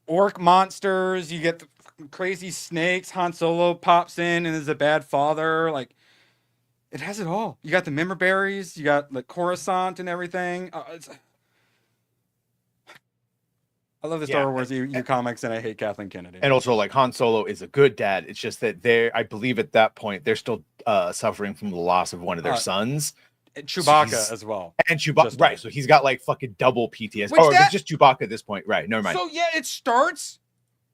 orc monsters. You get the crazy snakes. Han Solo pops in and is a bad father. Like, it has it all. You got the member berries. You got like Coruscant and everything. I love the Star Wars EU comics, and I hate Kathleen Kennedy. And also, like, Han Solo is a good dad. It's just that I believe at that point, they're still suffering from the loss of one of their sons. Chewbacca as well. And Chewbacca, right. So he's got like fucking double PTSD. Oh, it's just Chewbacca at this point. Right. Never mind. So yeah, it starts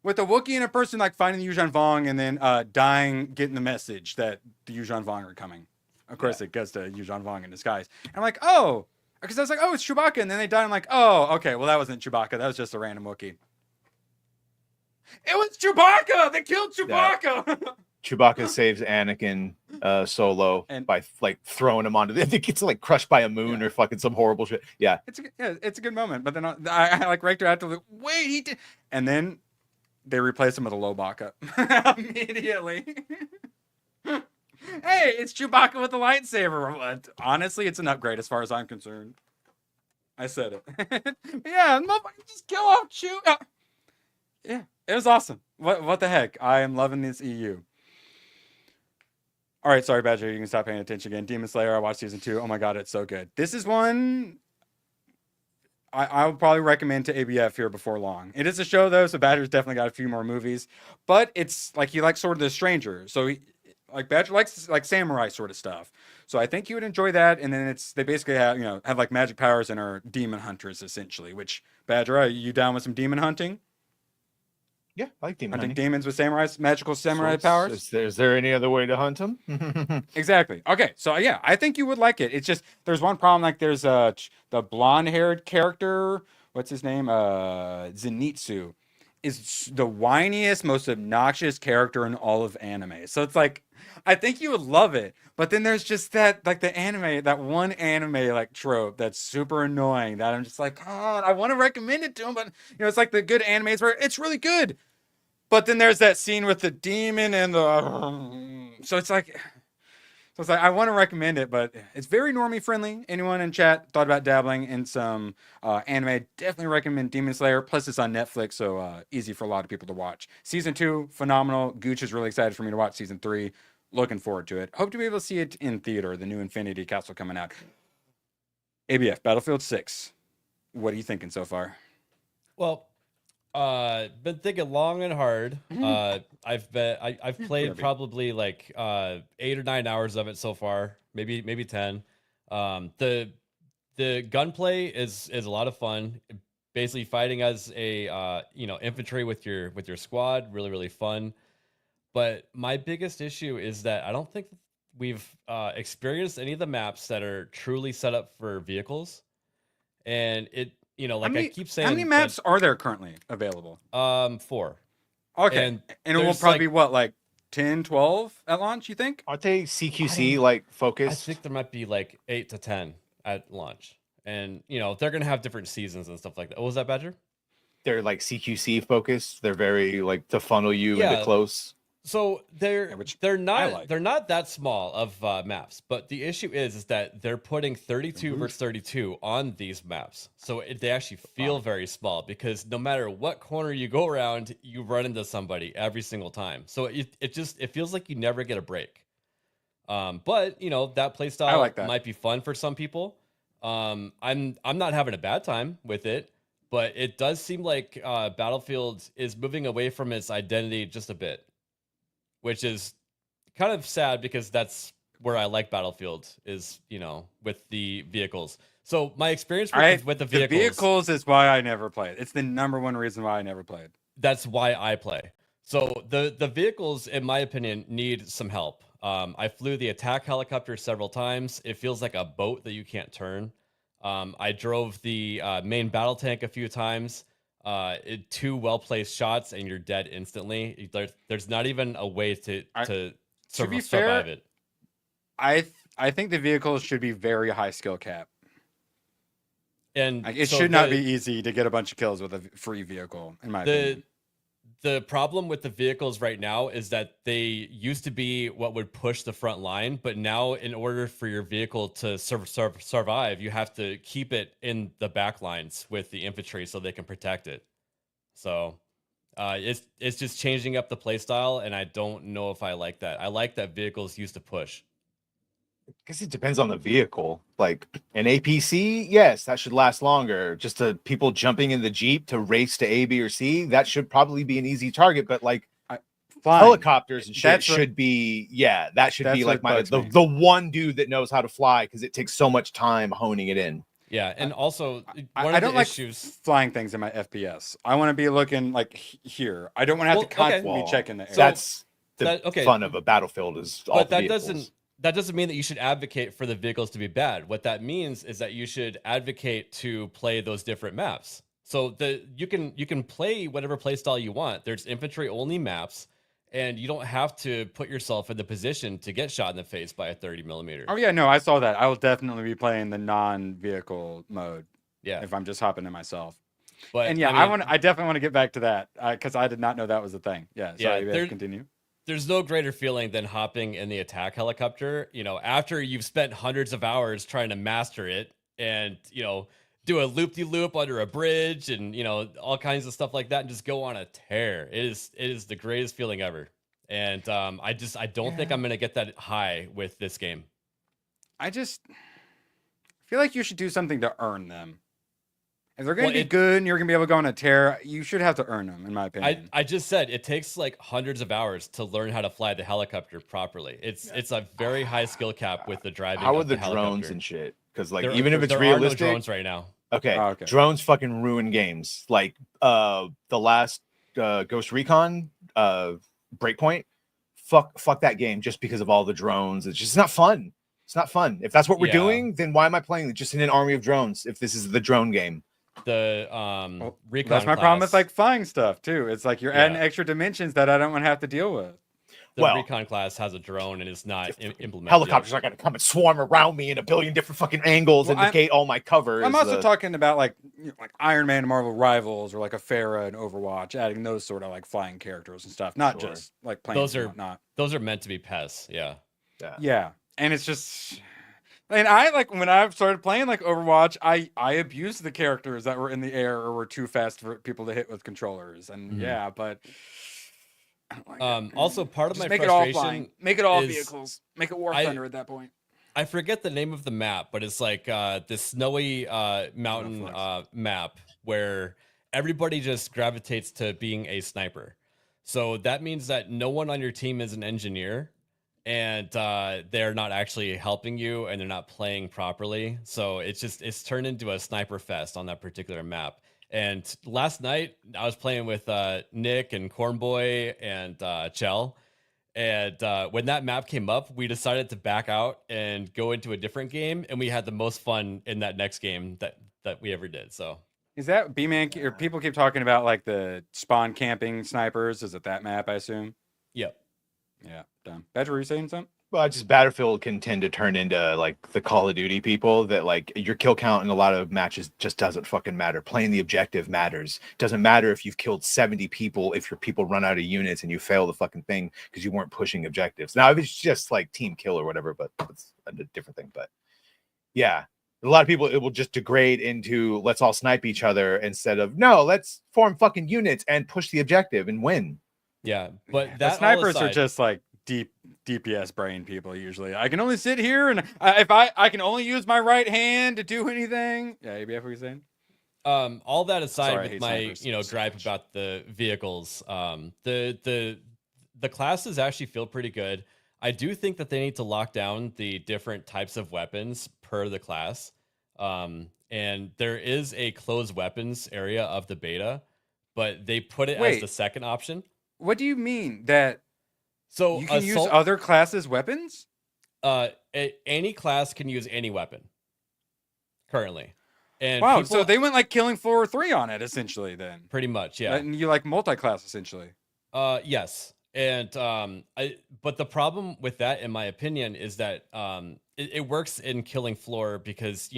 with a Wookiee and a person like finding the Yuuzhan Vong and then dying, getting the message that the Yuuzhan Vong are coming. Of course, it gets to Yuuzhan Vong in disguise. And I'm like, oh, because I was like, oh, it's Chewbacca. And then they die. I'm like, oh, okay. Well, that wasn't Chewbacca. That was just a random Wookiee. It was Chewbacca. They killed Chewbacca. Yeah. Chewbacca saves Anakin Solo by like throwing him onto. I think it's like crushed by a moon or fucking some horrible shit. Yeah, it's a good moment. But then I like Rector after like, wait, he did, and then they replace him with a Lobaka immediately. Hey, it's Chewbacca with a lightsaber. Honestly, it's an upgrade as far as I'm concerned. I said it. Yeah, just kill off Chew. Yeah, it was awesome. What the heck? I am loving this EU. All right, sorry, Badger. You can stop paying attention again. Demon Slayer, I watched season 2. Oh my god, it's so good. This is one I would probably recommend to ABF here before long. It is a show, though, so Badger's definitely got a few more movies. But it's like he likes sort of the stranger. So like Badger likes like samurai sort of stuff. So I think you would enjoy that. And then they basically have like magic powers and are demon hunters essentially. Which, Badger, are you down with some demon hunting? Yeah, I like demon hunting. Demons with magical samurai powers. Is there any other way to hunt them? Exactly. Okay, so yeah, I think you would like it. It's just there's one problem. Like there's the blonde-haired character. What's his name? Zenitsu is the whiniest, most obnoxious character in all of anime. So it's like, I think you would love it. But then there's just that that one anime like trope that's super annoying that I'm just like, God, I want to recommend it to him, but it's like the good animes where it's really good. But then there's that scene with the demon and so it's like I want to recommend it, but it's very normie friendly. Anyone in chat thought about dabbling in some anime, definitely recommend Demon Slayer. Plus it's on Netflix, so easy for a lot of people to watch. Season 2, phenomenal. Gooch is really excited for me to watch season 3. Looking forward to it. Hope to be able to see it in theater, the new Infinity Castle coming out. ABF, Battlefield 6. What are you thinking so far? Well, been thinking long and hard. I've played probably like 8 or 9 hours of it so far, maybe 10. The gunplay is a lot of fun. Basically fighting as a infantry with your squad, really fun. But my biggest issue is that I don't think we've experienced any of the maps that are truly set up for vehicles. And it, I keep saying, how many maps are there currently available? 4. Okay. And it will probably be what, like 10, 12 at launch, you think? Aren't they CQC like focused? I think there might be like 8 to 10 at launch. And they're gonna have different seasons and stuff like that. What was that, Badger? They're like CQC focused. They're very like to funnel you into close. So they're not that small of maps, but the issue is that they're putting 32 versus 32 on these maps, so they actually feel very small because no matter what corner you go around, you run into somebody every single time. So it feels like you never get a break. But that play style might be fun for some people. I'm not having a bad time with it, but it does seem like Battlefield is moving away from its identity just a bit. Which is kind of sad because that's where I like Battlefield is, with the vehicles. So my experience with the vehicles... The vehicles is why I never played. It's the number one reason why I never played. That's why I play. So the vehicles, in my opinion, need some help. I flew the attack helicopter several times. It feels like a boat that you can't turn. I drove the main battle tank a few times. 2 well-placed shots and you're dead instantly. There's not even a way to survive it. I think the vehicles should be very high skill cap. And Like, it so should not be easy to get a bunch of kills with a free vehicle, in my opinion. The problem with the vehicles right now is that they used to be what would push the front line, but now in order for your vehicle to survive, you have to keep it in the back lines with the infantry so they can protect it. So it's just changing up the playstyle, and I don't know if I like that. I like that vehicles used to push. I guess it depends on the vehicle. Like an APC, yes, that should last longer. Just people jumping in the Jeep to race to A, B, or C, that should probably be an easy target. But like helicopters and shit should be, that should be like the one dude that knows how to fly, because it takes so much time honing it in. Yeah, and also I don't like flying things in my FPS. I want to be looking like here. I don't want to have to constantly check in the air. That's the fun of a battlefield is all but the vehicles. That doesn't mean that you should advocate for the vehicles to be bad. What that means is that you should advocate to play those different maps. So you can play whatever play style you want. There's infantry only maps, and you don't have to put yourself in the position to get shot in the face by a 30mm. Oh yeah, no, I saw that. I will definitely be playing the non-vehicle mode. Yeah, if I'm just hopping in myself. But and yeah, I definitely want to get back to that because I did not know that was a thing. Yeah, sorry, continue. There's no greater feeling than hopping in the attack helicopter, after you've spent hundreds of hours trying to master it and, do a loop-de-loop under a bridge and, all kinds of stuff like that and just go on a tear. It is the greatest feeling ever. And I don't think I'm going to get that high with this game. I feel like you should do something to earn them. If they're going to be good and you're going to be able to go on a tear, you should have to earn them, in my opinion. I just said it takes like hundreds of hours to learn how to fly the helicopter properly. It's a very high skill cap with the driving. How of with the helicopter. drones and shit? Because like even if it's realistic, there are no drones right now. Okay, drones fucking ruin games. Like the last Ghost Recon Breakpoint, fuck that game just because of all the drones. It's just not fun. It's not fun. If that's what we're doing, then why am I playing just in an army of drones if this is the drone game? The Recon that's my class. problem with like flying stuff too. It's like you're adding extra dimensions that I don't want to have to deal with. The Recon class has a drone and it's not implemented. Helicopters are going to come and swarm around me in a billion different fucking angles and negate all my cover. I'm also talking about like Iron Man and Marvel Rivals or like a Pharah and Overwatch, adding those sort of like flying characters and stuff, not just like planes. Those are meant to be pests. Yeah, and it's just. And when I started playing like Overwatch, I abused the characters that were in the air or were too fast for people to hit with controllers. And but also part of my make frustration, it all flying. Make it all vehicles. Make it War Thunder at that point. I forget the name of the map, but it's like this snowy mountain map where everybody just gravitates to being a sniper. So that means that no one on your team is an engineer. And they're not actually helping you and they're not playing properly. So it's turned into a sniper fest on that particular map. And last night I was playing with Nick and Cornboy and Chell. And when that map came up, we decided to back out and go into a different game. And we had the most fun in that next game that we ever did. So is that B-Man or people keep talking about like the spawn camping snipers? Is it that map, I assume? Yep. Yeah, done. Badger, were you saying something? Well, just Battlefield can tend to turn into like the Call of Duty people that like your kill count in a lot of matches just doesn't fucking matter. Playing the objective matters. Doesn't matter if you've killed 70 people if your people run out of units and you fail the fucking thing because you weren't pushing objectives. Now, if it's just like team kill or whatever, but it's a different thing. But yeah, a lot of people, it will just degrade into let's all snipe each other instead of no, let's form fucking units and push the objective and win. Yeah, but the snipers are just like deep DPS brain people usually. I can only sit here and if I can only use my right hand to do anything. Yeah, ABF, what are you saying? All that aside, with my gripe about the vehicles, the classes actually feel pretty good. I do think that they need to lock down the different types of weapons per the class. And there is a closed weapons area of the beta, but they put it as the second option. What do you mean that? So you can use other classes' weapons? Any class can use any weapon currently. And wow, so they went like killing 4 or 3 on it essentially then. Pretty much, yeah. And you like multi-class essentially. Yes. And but the problem with that, in my opinion, is that it works in killing floor because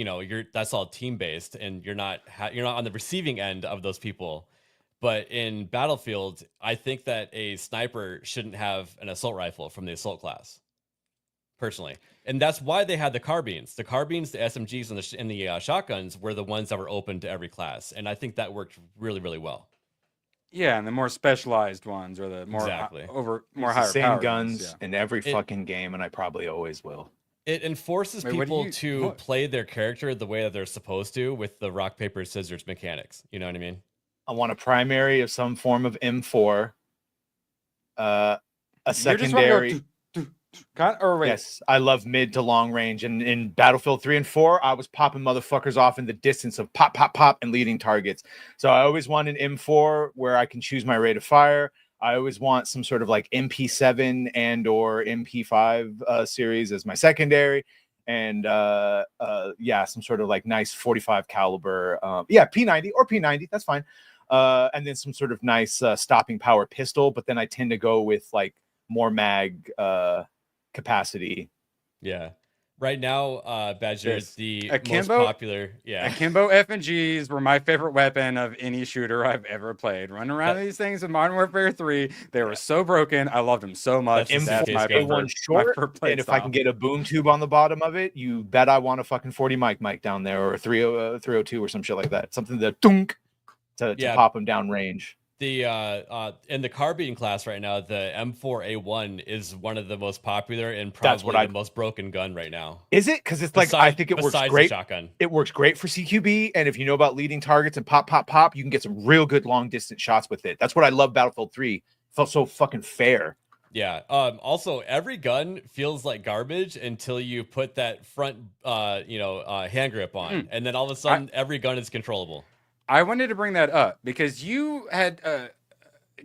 that's all team based, and you're not on the receiving end of those people. But in Battlefield, I think that a sniper shouldn't have an assault rifle from the assault class, personally, and that's why they had the carbines. The carbines, the SMGs, and the shotguns were the ones that were open to every class, and I think that worked really, really well. Yeah, and the more specialized ones, or the more more higher same powered guns ones, in every fucking game, and I probably always will. It enforces people to play their character the way that they're supposed to with the rock paper scissors mechanics. You know what I mean? I want a primary of some form of M4, a secondary. Yes, I love mid to long range, and in Battlefield 3 and 4, I was popping motherfuckers off in the distance of pop, pop, pop, and leading targets. So I always want an M4 where I can choose my rate of fire. I always want some sort of like MP7 and or MP5 series as my secondary, and some sort of like nice 45 caliber, P90 or P90, that's fine. And then some sort of nice stopping power pistol, but then I tend to go with like more mag capacity. Yeah. Right now, Badger is the most popular. Yeah. Akimbo FNGs were my favorite weapon of any shooter I've ever played. Running around these things in Modern Warfare 3, they were so broken. I loved them so much. That's my one short, and if I can get a boom tube on the bottom of it, you bet I want a fucking 40 mic down there, or a 302 or some shit like that. Something that dunk to pop them down range. The in the carbine class right now, the M4A1 is one of the most popular and probably the most broken gun right now. Is it? Because it's like I think it works great. Shotgun. It works great for CQB, and if you know about leading targets and pop, pop, pop, you can get some real good long distance shots with it. That's what I love. Battlefield 3 felt so fucking fair. Yeah. Also, every gun feels like garbage until you put that front, hand grip on, and then all of a sudden, every gun is controllable. I wanted to bring that up because you had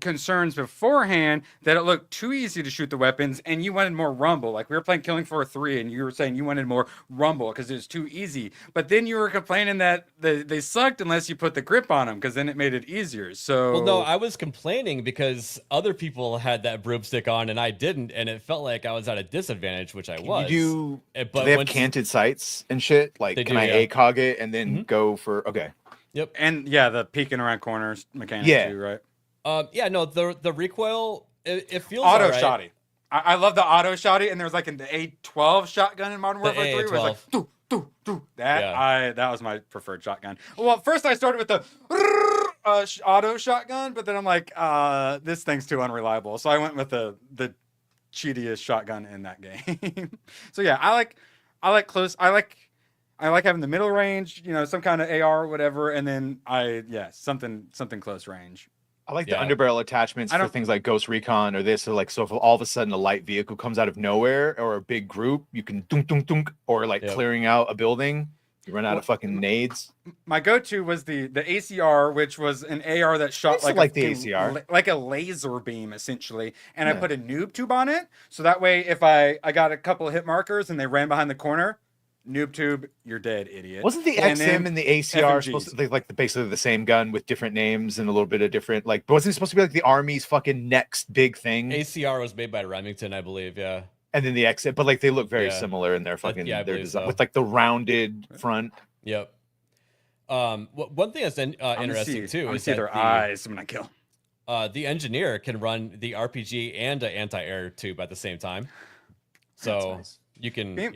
concerns beforehand that it looked too easy to shoot the weapons, and you wanted more rumble. Like we were playing Killing Floor 3, and you were saying you wanted more rumble because it was too easy. But then you were complaining that they sucked unless you put the grip on them, because then it made it easier. So well, no, I was complaining because other people had that broomstick on and I didn't, and it felt like I was at a disadvantage, which I was. Do they have canted sights and shit? Like, can I ACOG it and then go for Yep. And the peeking around corners mechanic too, right? The recoil, it feels auto right. shotty. I love the auto shotty, and there's like an A12 shotgun in Modern Warfare 3 where it's like doo, doo, doo. That was my preferred shotgun. Well, first I started with the auto shotgun, but then I'm like, this thing's too unreliable. So I went with the cheatiest shotgun in that game. So yeah, I like close. I like having the middle range, some kind of AR or whatever, and then something close range. I like the underbarrel attachments for things like Ghost Recon or this, or like, so if all of a sudden a light vehicle comes out of nowhere or a big group, you can dunk dunk dunk, or like clearing out a building, you run out of fucking nades. My go-to was the ACR, which was an AR that shot like the ACR, like a laser beam essentially, and I put a noob tube on it, so that way if I got a couple of hit markers and they ran behind the corner. Noob tube, you're dead, idiot. Wasn't the XM and the ACR supposed to be like basically the same gun with different names and a little bit of different, like, wasn't it supposed to be like the Army's fucking next big thing? ACR was made by Remington, I believe, yeah. And then the XM, but like they look very similar in their fucking their design, with like the rounded front. Yep. One thing that's interesting too is that their eyes when I kill. The engineer can run the RPG and an anti-air tube at the same time, so you can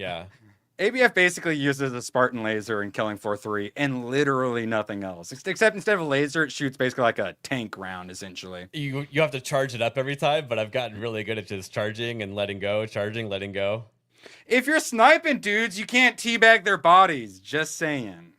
ABF basically uses a Spartan laser in Killing Floor 3 and literally nothing else. Except instead of a laser, it shoots basically like a tank round, essentially. You have to charge it up every time, but I've gotten really good at just charging and letting go, charging, letting go. If you're sniping dudes, you can't teabag their bodies. Just saying.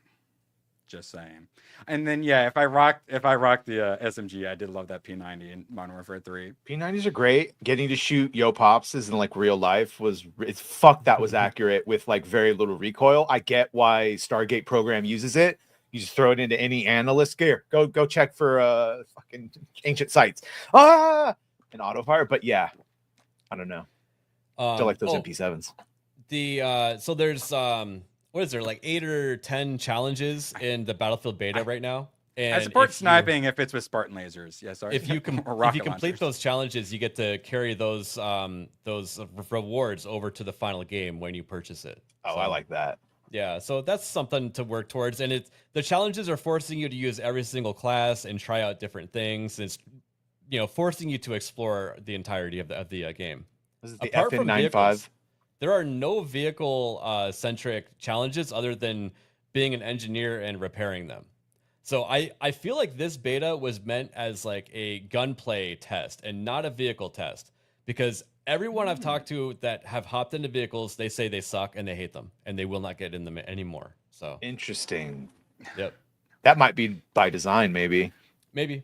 And then if I rocked the SMG, I did love that P90 in Modern Warfare 3. P90s are great. Getting to shoot Yo Popses in like real life that was accurate with like very little recoil. I get why Stargate program uses it. You just throw it into any analyst gear. Go check for fucking ancient sites. And auto fire. But yeah, I don't know. Still like those MP7s. So there's what is there, like 8 or 10 challenges in the Battlefield beta right now? I support sniping if it's with Spartan lasers. Yeah, sorry. If you complete launchers. those challenges, you get to carry those rewards over to the final game when you purchase it. Oh, I like that. Yeah, so that's something to work towards, and the challenges are forcing you to use every single class and try out different things. It's forcing you to explore the entirety of the game. This is the Apart from FN95. vehicles, there are no vehicle centric challenges other than being an engineer and repairing them. So I feel like this beta was meant as like a gunplay test and not a vehicle test, because everyone I've talked to that have hopped into vehicles, they say they suck and they hate them and they will not get in them anymore. So interesting. Yep. That might be by design, maybe. Maybe.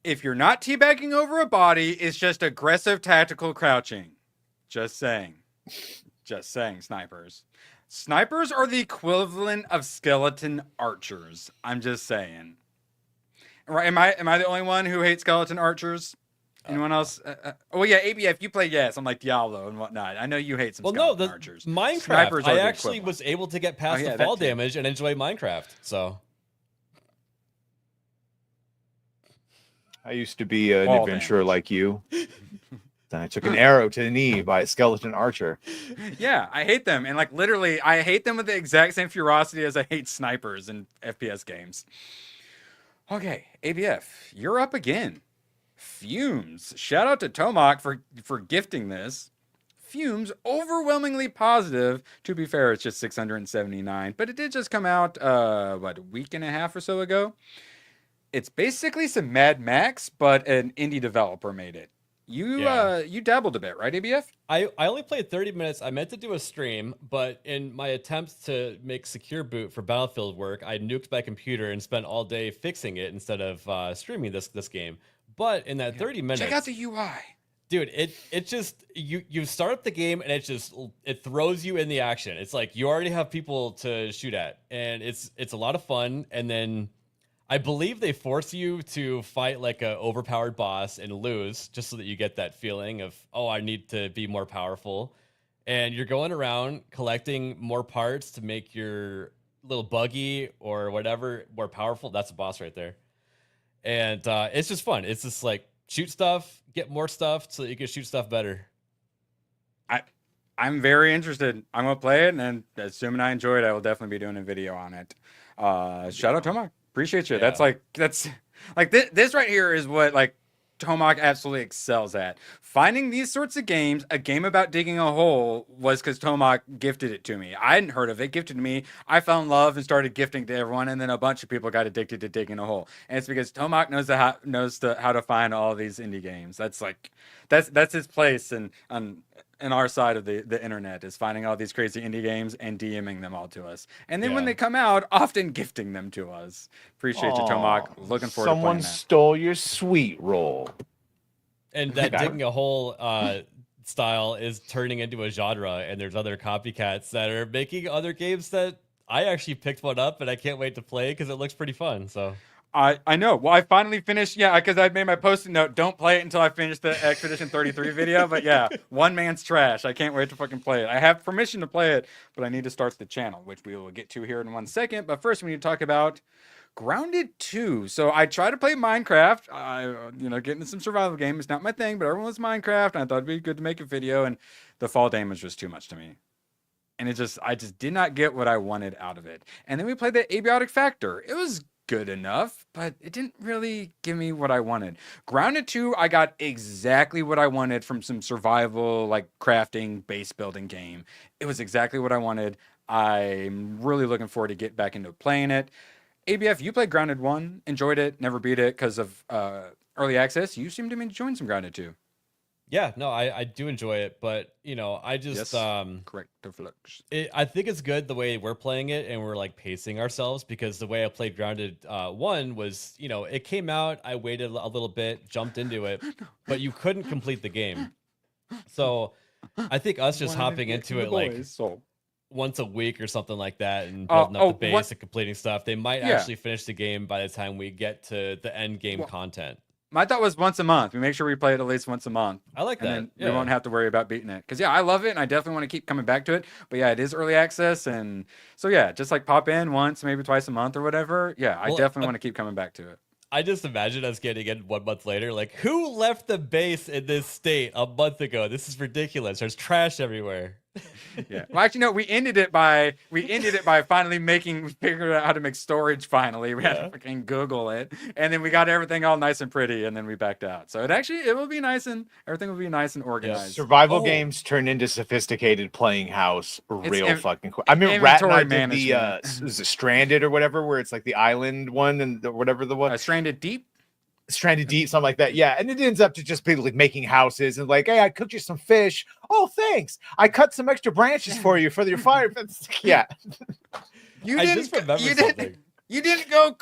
If you're not teabagging over a body, it's just aggressive tactical crouching. Just saying. Just saying, snipers. Snipers are the equivalent of skeleton archers. I'm just saying. Right? Am I the only one who hates skeleton archers? Anyone else? Oh yeah, ABF, you play I'm like Diablo and whatnot. I know you hate some skeleton archers. Minecraft. Snipers I are actually was able to get past the fall damage and enjoy Minecraft. So I used to be an adventurer like you. Then I took an arrow to the knee by a skeleton archer. Yeah, I hate them. And like literally, I hate them with the exact same ferocity as I hate snipers in FPS games. Okay, ABF, you're up again. Fumes. Shout out to Tomac for gifting this. Fumes, overwhelmingly positive. To be fair, it's just 679. But it did just come out, a week and a half or so ago. It's basically some Mad Max, but an indie developer made it. You dabbled a bit, right, ABF? I only played 30 minutes. I meant to do a stream, but in my attempts to make secure boot for Battlefield work, I nuked my computer and spent all day fixing it instead of streaming this game. But in that 30 minutes, check out the UI, dude. It just you start up the game and it throws you in the action. It's like you already have people to shoot at, and it's a lot of fun. And then I believe they force you to fight like a overpowered boss and lose, just so that you get that feeling of, oh, I need to be more powerful. And you're going around collecting more parts to make your little buggy or whatever more powerful. That's a boss right there. And it's just fun. It's just like shoot stuff, get more stuff so that you can shoot stuff better. I'm very interested. I'm gonna play it, and assuming I enjoy it, I will definitely be doing a video on it. Shout out Tomac. Appreciate you. Yeah. That's this right here is what like Tomac absolutely excels at. Finding these sorts of games. A game about digging a hole was because Tomac gifted it to me. I hadn't heard of it. Gifted to me. I fell in love and started gifting to everyone, and then a bunch of people got addicted to digging a hole. And it's because Tomac knows how to find all these indie games. That's his place and in our side of the internet is finding all these crazy indie games and DMing them all to us. And then when they come out, often gifting them to us. Appreciate you, Tomac. Looking forward to playing that. Someone stole your sweet roll. And that digging a hole style is turning into a genre, and there's other copycats that are making other games that I actually picked one up and I can't wait to play because it looks pretty fun. So I know. Well, I finally finished, because I made my post-it note, don't play it until I finish the Expedition 33 video, but yeah, one man's trash. I can't wait to fucking play it. I have permission to play it, but I need to start the channel, which we will get to here in 1 second. But first, we need to talk about Grounded 2. So I tried to play Minecraft, getting into some survival game. It's not my thing, but everyone was Minecraft, and I thought it'd be good to make a video, and the fall damage was too much to me. And I just did not get what I wanted out of it. And then we played the Abiotic Factor. It was good enough, but it didn't really give me what I wanted. Grounded 2, I got exactly what I wanted from some survival, like crafting, base building game. It was exactly what I wanted. I'm really looking forward to get back into playing it. ABF, you played Grounded 1, enjoyed it, never beat it because of early access. You seem to be enjoying some Grounded 2. Yeah, no, I do enjoy it, but I just correct deflection. I think it's good the way we're playing it, and we're like pacing ourselves, because the way I played Grounded 1 was, it came out, I waited a little bit, jumped into it, but you couldn't complete the game. So I think us just hopping into it once a week or something like that, and building up the base and completing stuff, they might actually finish the game by the time we get to the end game content. My thought was once a month. We make sure we play it at least once a month. I like that. And then Yeah. we won't have to worry about beating it. Because, yeah, I love it, and I definitely want to keep coming back to it. But, yeah, it is early access. And so, yeah, just like pop in once, maybe twice a month or whatever. Yeah, I definitely want to keep coming back to it. I just imagine us getting in 1 month later. Like, who left the base in this state a month ago? This is ridiculous. There's trash everywhere. Yeah. Well, actually, no. We ended it by finally figuring out how to make storage. Finally, we had to fucking Google it, and then we got everything all nice and pretty, and then we backed out. So it will be nice, and everything will be nice and organized. Survival games turn into sophisticated playing house real fucking quick. I mean, Rat and I did the is it Stranded or whatever, where it's like the island one and whatever the one. Stranded Deep, something like that. Yeah, and it ends up to just be like making houses and like, hey, I cooked you some fish. Oh, thanks. I cut some extra branches for you for your fire. Yeah. You didn't go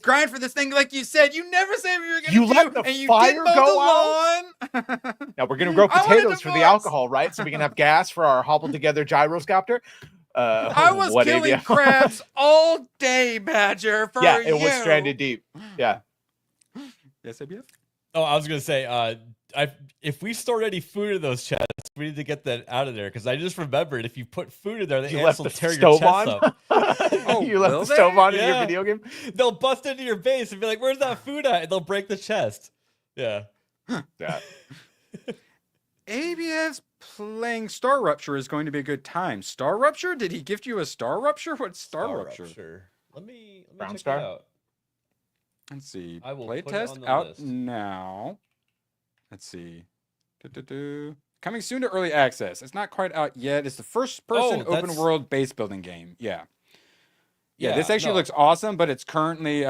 grind for this thing like you said. You never said we were going to do. You let the fire go out? Now we're going to grow potatoes for the alcohol, right? So we can have gas for our hobbled together gyroscopter. I was killing crabs all day, Badger, for you. It was Stranded Deep. Yeah. Yes, ABF? Oh, I was going to say, if we store any food in those chests, we need to get that out of there, because I just remembered if you put food in there, the ants will tear your chest up. Oh, you left the stove on in your video game? They'll bust into your base and be like, where's that food at? And they'll break the chest. Yeah. Yeah. ABF's playing Star Rupture is going to be a good time. Star Rupture? Did he gift you a Star Rupture? What's Star Rupture? Let me Brown check Star? it out. Let's see. I will Play put it test on the out list. now. Let's see. Coming soon to early access. It's not quite out yet. It's the first person open world base building game. Yeah. Yeah, this actually looks awesome, but it's currently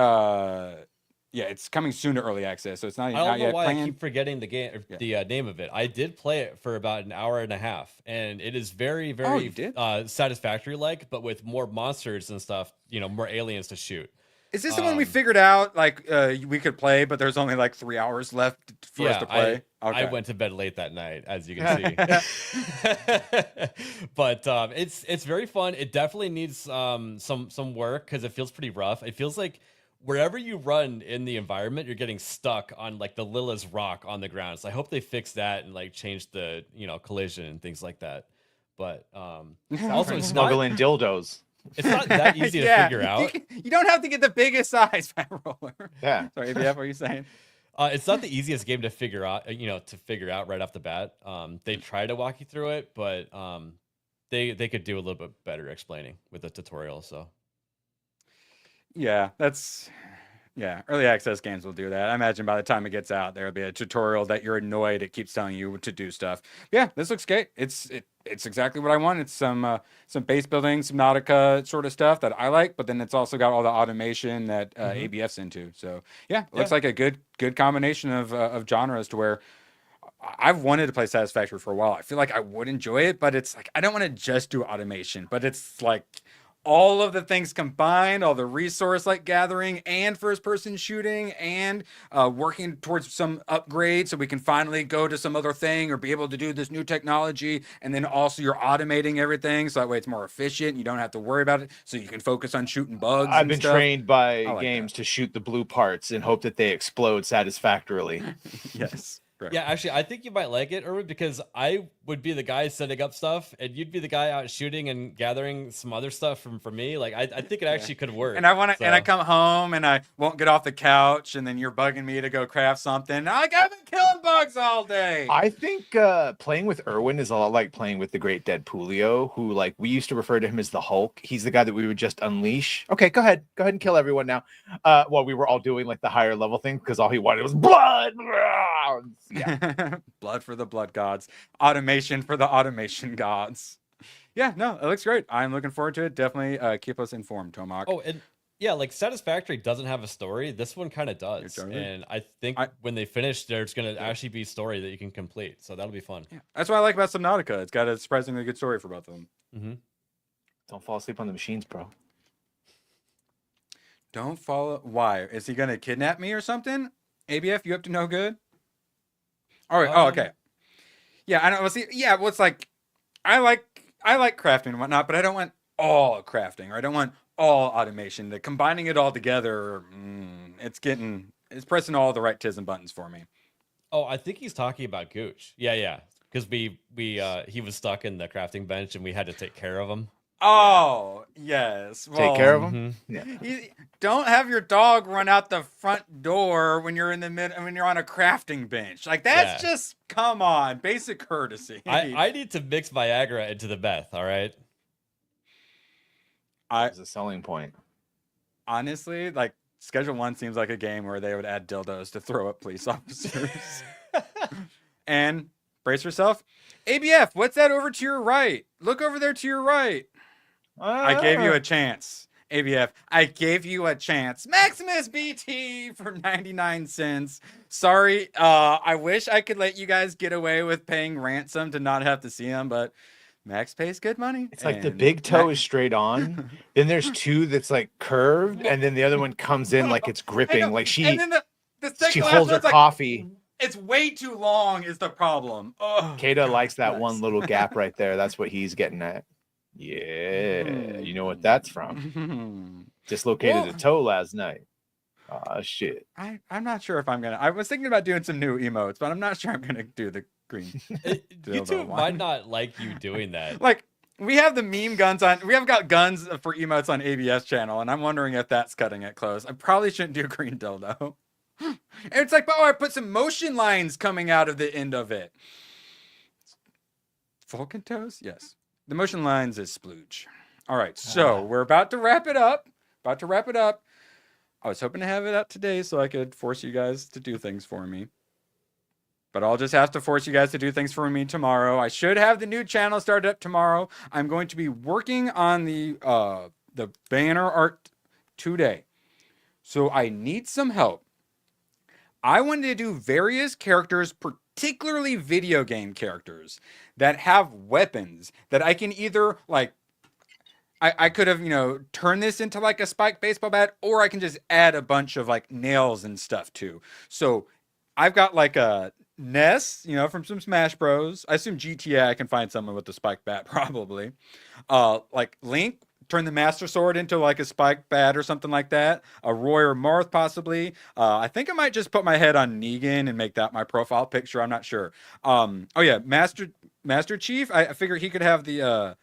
it's coming soon to early access, so it's not I don't out know yet. why I keep forgetting the game, the name of it. I did play it for about an hour and a half, and it is very, very satisfactory like, but with more monsters and stuff, more aliens to shoot. Is this the one we figured out, like, we could play, but there's only like 3 hours left for us to play? I went to bed late that night, as you can see. But it's very fun. It definitely needs some work, because it feels pretty rough. It feels like wherever you run in the environment, you're getting stuck on like the littlest rock on the ground. So I hope they fix that and like change the collision and things like that. But also snuggle in dildos. It's not that easy to figure out. You don't have to get the biggest size fat roller. Yeah. Sorry, ABF, what are you saying? It's not the easiest game to figure out, right off the bat. They try to walk you through it, but they could do a little bit better explaining with the tutorial. So early access games will do that. I imagine by the time it gets out, there'll be a tutorial that you're annoyed it keeps telling you to do stuff. Yeah, this looks great. It's exactly what I want. It's some base building, some Nautica sort of stuff that I like, but then it's also got all the automation that ABF's into. So yeah, it looks like a good combination of genres to where I've wanted to play Satisfactory for a while. I feel like I would enjoy it, but it's like I don't want to just do automation, but it's like all of the things combined, all the resource like gathering and first person shooting and working towards some upgrade so we can finally go to some other thing or be able to do this new technology. And then also you're automating everything so that way it's more efficient. You don't have to worry about it. So you can focus on shooting bugs. I've been trained by games to shoot the blue parts and hope that they explode satisfactorily. Yes. Right. Yeah, actually, I think you might like it, Erwin, because I would be the guy setting up stuff, and you'd be the guy out shooting and gathering some other stuff from me. Like, I think it actually could work. And and I come home and I won't get off the couch, and then you're bugging me to go craft something. I've been killing bugs all day. I think playing with Erwin is a lot like playing with the great Deadpoolio, who like we used to refer to him as the Hulk. He's the guy that we would just unleash. Okay, go ahead and kill everyone now. While we were all doing like the higher level thing because all he wanted was blood. Yeah. Blood for the blood gods. Automation for the automation gods. Yeah, no, it looks great. I'm looking forward to it. Definitely keep us informed, Tomac. Oh, and yeah, like Satisfactory doesn't have a story. This one kind of does. And I think when they finish, there's going to actually be a story that you can complete. So that'll be fun. Yeah. That's what I like about Subnautica. It's got a surprisingly good story for both of them. Mm-hmm. Don't fall asleep on the machines, bro. Don't follow. Why? Is he going to kidnap me or something? ABF, you up to no good? All right. Okay. Yeah, I know. Well, see, yeah, well, it's like I like crafting and whatnot, but I don't want all crafting, or I don't want all automation. The combining it all together, it's getting It's pressing all the right tis and buttons for me. Oh, I think he's talking about Gooch. Yeah. Because he was stuck in the crafting bench and we had to take care of him. Oh, yes. Well, Take care of him. Yeah. Don't have your dog run out the front door when you're in the when you're on a crafting bench. Like that's just come on, basic courtesy. I need to mix Viagra into the meth. All right. It's a selling point. Honestly, like Schedule 1 seems like a game where they would add dildos to throw at police officers. And brace yourself. ABF, what's that over to your right? Look over there to your right. I gave you a chance. ABF, I gave you a chance. Maximus BT for 99 cents. Sorry, I wish I could let you guys get away with paying ransom to not have to see him, but Max pays good money. It's like the big toe is straight on. Then there's two that's like curved, and then the other one comes in like it's gripping. Like she holds her coffee. It's way too long is the problem. Kata likes that one little gap right there. That's what he's getting at. Yeah, you know what that's from. Dislocated a toe last night. Oh shit. I'm not sure if I'm gonna. I was thinking about doing some new emotes, but I'm not sure I'm gonna do the green. YouTube might not like you doing that. Like we have the meme guns on. We have got guns for emotes on ABS channel, and I'm wondering if that's cutting it close. I probably shouldn't do green dildo. And it's like, oh, I put some motion lines coming out of the end of it. Vulcan toes? Yes. The motion lines is splooge. All right, so we're about to wrap it up. I was hoping to have it out today so I could force you guys to do things for me. But I'll just have to force you guys to do things for me tomorrow. I should have the new channel started up tomorrow. I'm going to be working on the banner art today. So I need some help. I wanted to do various characters, particularly video game characters, that have weapons that I can either, like, I could have, turned this into, like, a spiked baseball bat, or I can just add a bunch of, like, nails and stuff, too. So I've got, like, a Ness, from some Smash Bros. I assume GTA, I can find someone with a spiked bat, probably. Like, Link, turn the Master Sword into like a spiked bat or something like that. A Roy or Marth, possibly. I think I might just put my head on Negan and make that my profile picture. I'm not sure. Oh yeah, Master Chief. I figure he could have the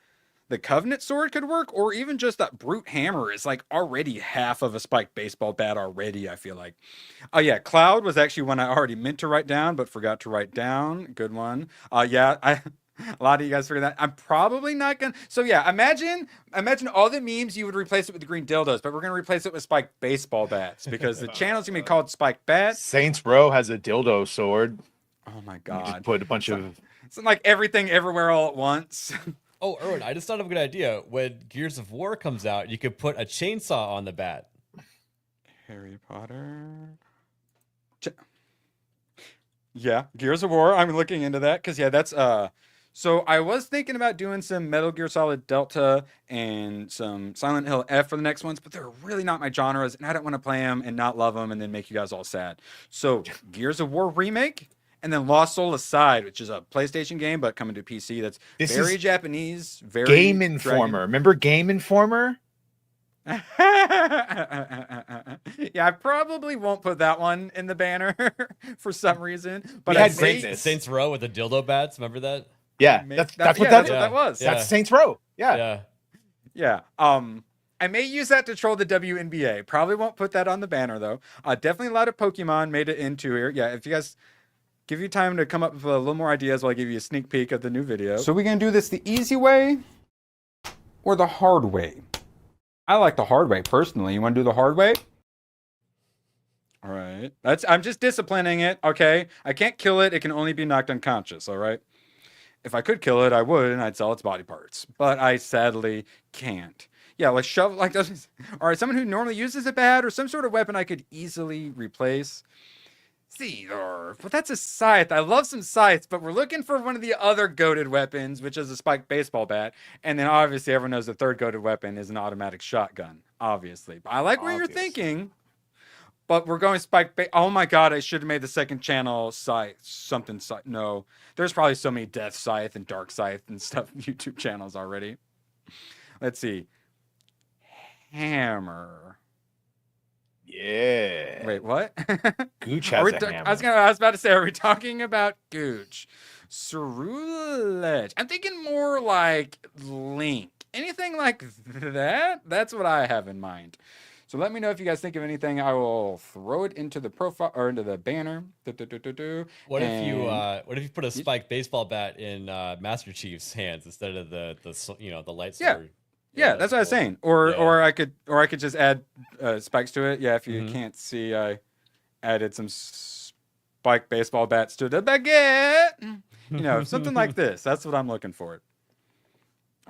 Covenant Sword could work, or even just that Brute Hammer is like already half of a spiked baseball bat already, I feel like. Oh yeah, Cloud was actually one I already meant to write down, but forgot to write down. Good one. Yeah, a lot of you guys figured that. I'm probably not gonna. So yeah, imagine all the memes you would replace it with the green dildos, but we're gonna replace it with spiked baseball bats because the channel's gonna be called Spiked Bat. Saints Row has a dildo sword. Oh my god! You just put a bunch of. It's like everything, everywhere, all at once. Oh, Erwin, I just thought of a good idea. When Gears of War comes out, you could put a chainsaw on the bat. Harry Potter. Yeah, Gears of War. I'm looking into that because yeah, that's So I was thinking about doing some Metal Gear Solid Delta and some Silent Hill F for the next ones, but they're really not my genres, and I don't want to play them and not love them and then make you guys all sad. So Gears of War remake, and then Lost Soul Aside, which is a PlayStation game but coming to PC. That's very Japanese, very Game Informer. Remember Game Informer? Yeah, I probably won't put that one in the banner for some reason. But I had Saints Row with the dildo bats. Remember that? Yeah, that's what that was. Yeah. That's Saints Row. Yeah. I may use that to troll the WNBA. Probably won't put that on the banner though. Definitely a lot of Pokemon made it into here. Yeah, if you guys give you time to come up with a little more ideas, while I give you a sneak peek of the new video. So we're gonna do this the easy way or the hard way? I like the hard way personally. You want to do the hard way? All right. I'm just disciplining it. Okay. I can't kill it. It can only be knocked unconscious. All right. If I could kill it, I would, and I'd sell its body parts. But I sadly can't. Yeah, like shove, like those. All right, someone who normally uses a bat or some sort of weapon I could easily replace. See, but that's a scythe. I love some scythes, but we're looking for one of the other goated weapons, which is a spiked baseball bat. And then obviously everyone knows the third goated weapon is an automatic shotgun, obviously. But I like where you're thinking. But we're going oh my god, I should have made the second channel scythe. No. There's probably so many Death Scythe and Dark Scythe and stuff YouTube channels already. Let's see. Hammer. Yeah. Wait, what? Gooch Are has we a ta- hammer. I was about to say, are we talking about Gooch? Cerulege. I'm thinking more like Link. Anything like that? That's what I have in mind. So let me know if you guys think of anything. I will throw it into the profile or into the banner. What if you put a spiked baseball bat in Master Chief's hands instead of the lightsaber? Yeah, that's what I was saying. Or I could just add spikes to it. Yeah, if you can't see, I added some spiked baseball bats to the baguette. Something like this. That's what I'm looking for.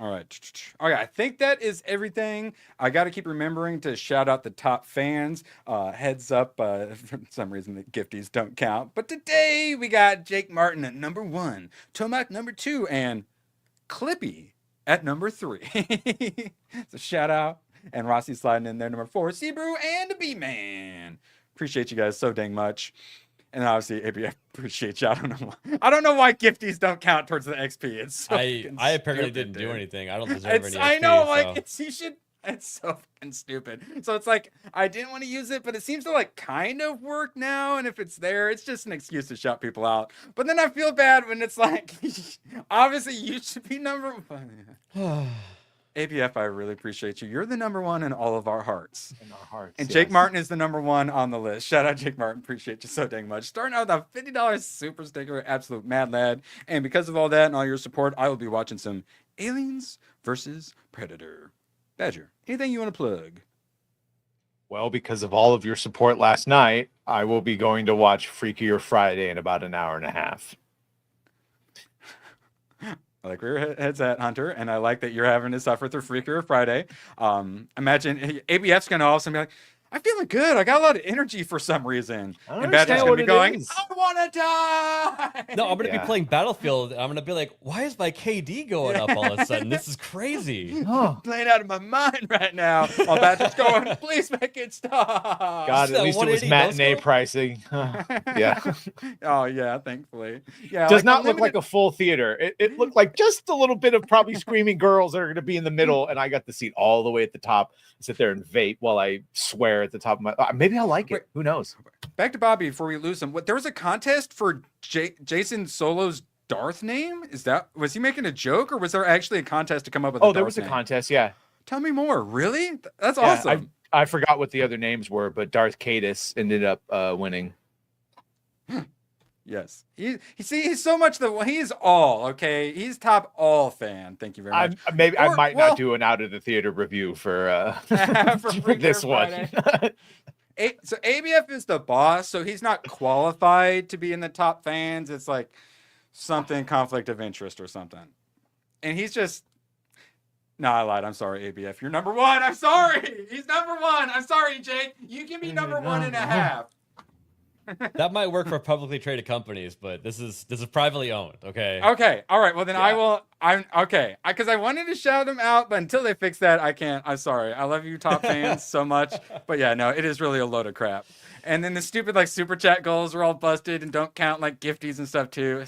All right. Okay, I think that is everything. I got to keep remembering to shout out the top fans. Heads up, for some reason the gifties don't count. But today we got Jake Martin at number 1, Tomac number 2, and Clippy at number 3. So shout out. And Rossi sliding in there, number 4, Sebrew and B-Man. Appreciate you guys so dang much. And obviously, ABF, appreciate you. I don't know why gifties don't count towards the XP. It's so I apparently didn't do anything. I don't deserve any XP. I know, it's so fucking stupid. So it's like, I didn't want to use it, but it seems to like kind of work now. And if it's there, it's just an excuse to shut people out. But then I feel bad when it's like, obviously you should be number 1. ABF, I really appreciate you. You're the number 1 in all of our hearts. In our hearts. And Jake Martin is the number 1 on the list. Shout out Jake Martin. Appreciate you so dang much. Starting out with a $50 super sticker. Absolute mad lad. And because of all that and all your support, I will be watching some Aliens versus Predator. Badger, anything you want to plug? Well, because of all of your support last night, I will be going to watch Freakier Friday in about an hour and a half. I like where your head's at, Hunter, and I like that you're having to suffer through Freakier Friday. Imagine ABF's going to all of a sudden be like, I'm feeling good. I got a lot of energy for some reason. And Badger's going to be going, I want to die. No, I'm going to be playing Battlefield. I'm going to be like, why is my KD going up all of a sudden? This is crazy. Playing out of my mind right now. While Badger's going, please make it stop. God, at least it was matinee pricing. Yeah. Oh, yeah, thankfully. Yeah. Does not look like a full theater. It looked like just a little bit of probably screaming girls that are going to be in the middle, and I got the seat all the way at the top. Sit there and vape while I swear at the top of my. Maybe I'll like it. Who knows? Back to Bobby before we lose him. There was a contest for Jason Solo's Darth name. Was he making a joke, or was there actually a contest to come up with? Oh, there was a contest. Yeah. Tell me more. Really? That's awesome. I forgot what the other names were, but Darth Cadus ended up winning. Yes. He's so much he's all, okay? He's top all fan. Thank you very much. I might not do an out of the theater review for this one. So ABF is the boss, so he's not qualified to be in the top fans. It's like something conflict of interest or something. And he's just no, I lied. I'm sorry, ABF. You're number 1. I'm sorry. He's number 1. I'm sorry, Jake. You can be number 1.5. That might work for publicly traded companies, but this is privately owned. Okay. Okay. All right. Well, then I'm okay. Because I wanted to shout them out, but until they fix that, I can't. I'm sorry. I love you, top fans, so much. But yeah, no, it is really a load of crap. And then the stupid super chat goals are all busted and don't count gifties and stuff too.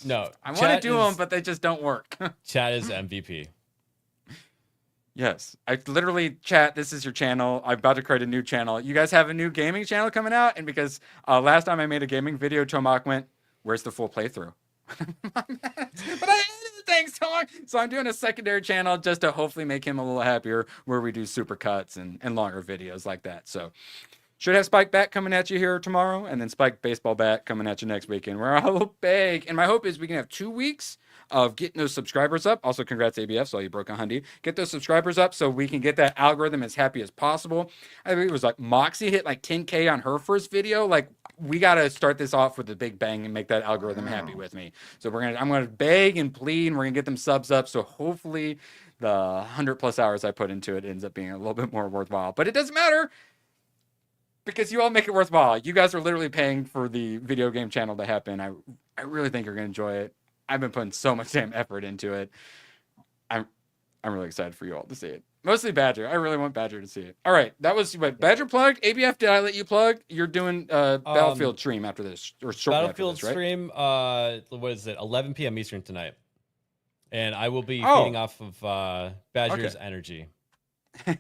No, I want to do them, but they just don't work. Chat is MVP. Yes, I literally chat. This is your channel. I'm about to create a new channel. You guys have a new gaming channel coming out, and because last time I made a gaming video, Tomac went, "Where's the full playthrough?" But I edited the thing, so I'm doing a secondary channel just to hopefully make him a little happier, where we do super cuts and longer videos like that. So should have Spike Bat coming at you here tomorrow, and then Spike Baseball Bat coming at you next weekend, where I will beg. And my hope is we can have 2 weeks of getting those subscribers up. Also, congrats, ABF. Saw you broke a hundy. Get those subscribers up so we can get that algorithm as happy as possible. I think it was Moxie hit 10K on her first video. We got to start this off with a big bang and make that algorithm happy with me. So I'm going to beg and plead, and we're going to get them subs up. So hopefully the 100+ hours I put into it ends up being a little bit more worthwhile. But it doesn't matter, because you all make it worthwhile. You guys are literally paying for the video game channel to happen. I really think you're going to enjoy it. I've been putting so much damn effort into it. I'm really excited for you all to see it. Mostly Badger. I really want Badger to see it. All right, that was what Badger plugged. ABF, did I let you plug? You're doing Battlefield stream after this, or shortly Battlefield after this, right? stream. What is it? 11 p.m. Eastern tonight, and I will be feeding off of Badger's energy. Yes.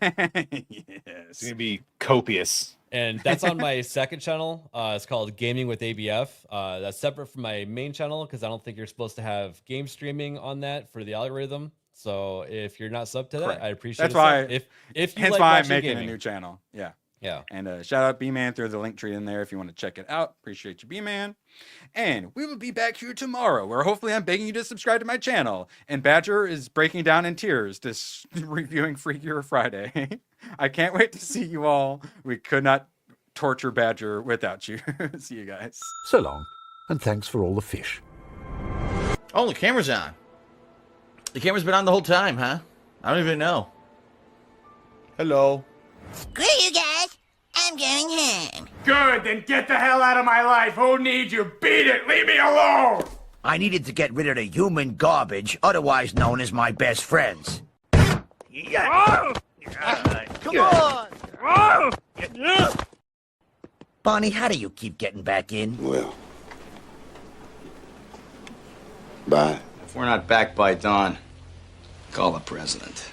It's gonna be copious. And that's on my second channel. It's called Gaming with ABF. That's separate from my main channel because I don't think you're supposed to have game streaming on that for the algorithm. So if you're not subbed to that, Correct. I appreciate That's it. why. If you hence like why I'm watching making gaming. a new channel. Yeah. Yeah. And shout out B-Man through the link tree in there if you want to check it out. Appreciate you, B-Man. And we will be back here tomorrow where hopefully I'm begging you to subscribe to my channel. And Badger is breaking down in tears just reviewing Freakier Friday. I can't wait to see you all. We could not torture Badger without you. See you guys. So long, and thanks for all the fish. Oh, the camera's on. The camera's been on the whole time, huh? I don't even know. Hello. Screw you guys. I'm going home. Good, then get the hell out of my life. Who needs you? Beat it. Leave me alone. I needed to get rid of the human garbage, otherwise known as my best friends. Oh! Come on! Bonnie, how do you keep getting back in? Well, bye. If we're not back by dawn, call the president.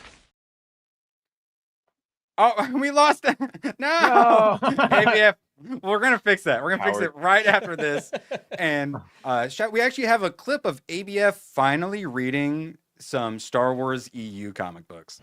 Oh, we lost it. No. ABF. We're going to fix that. We're going to fix it right after this. And we actually have a clip of ABF finally reading some Star Wars EU comic books.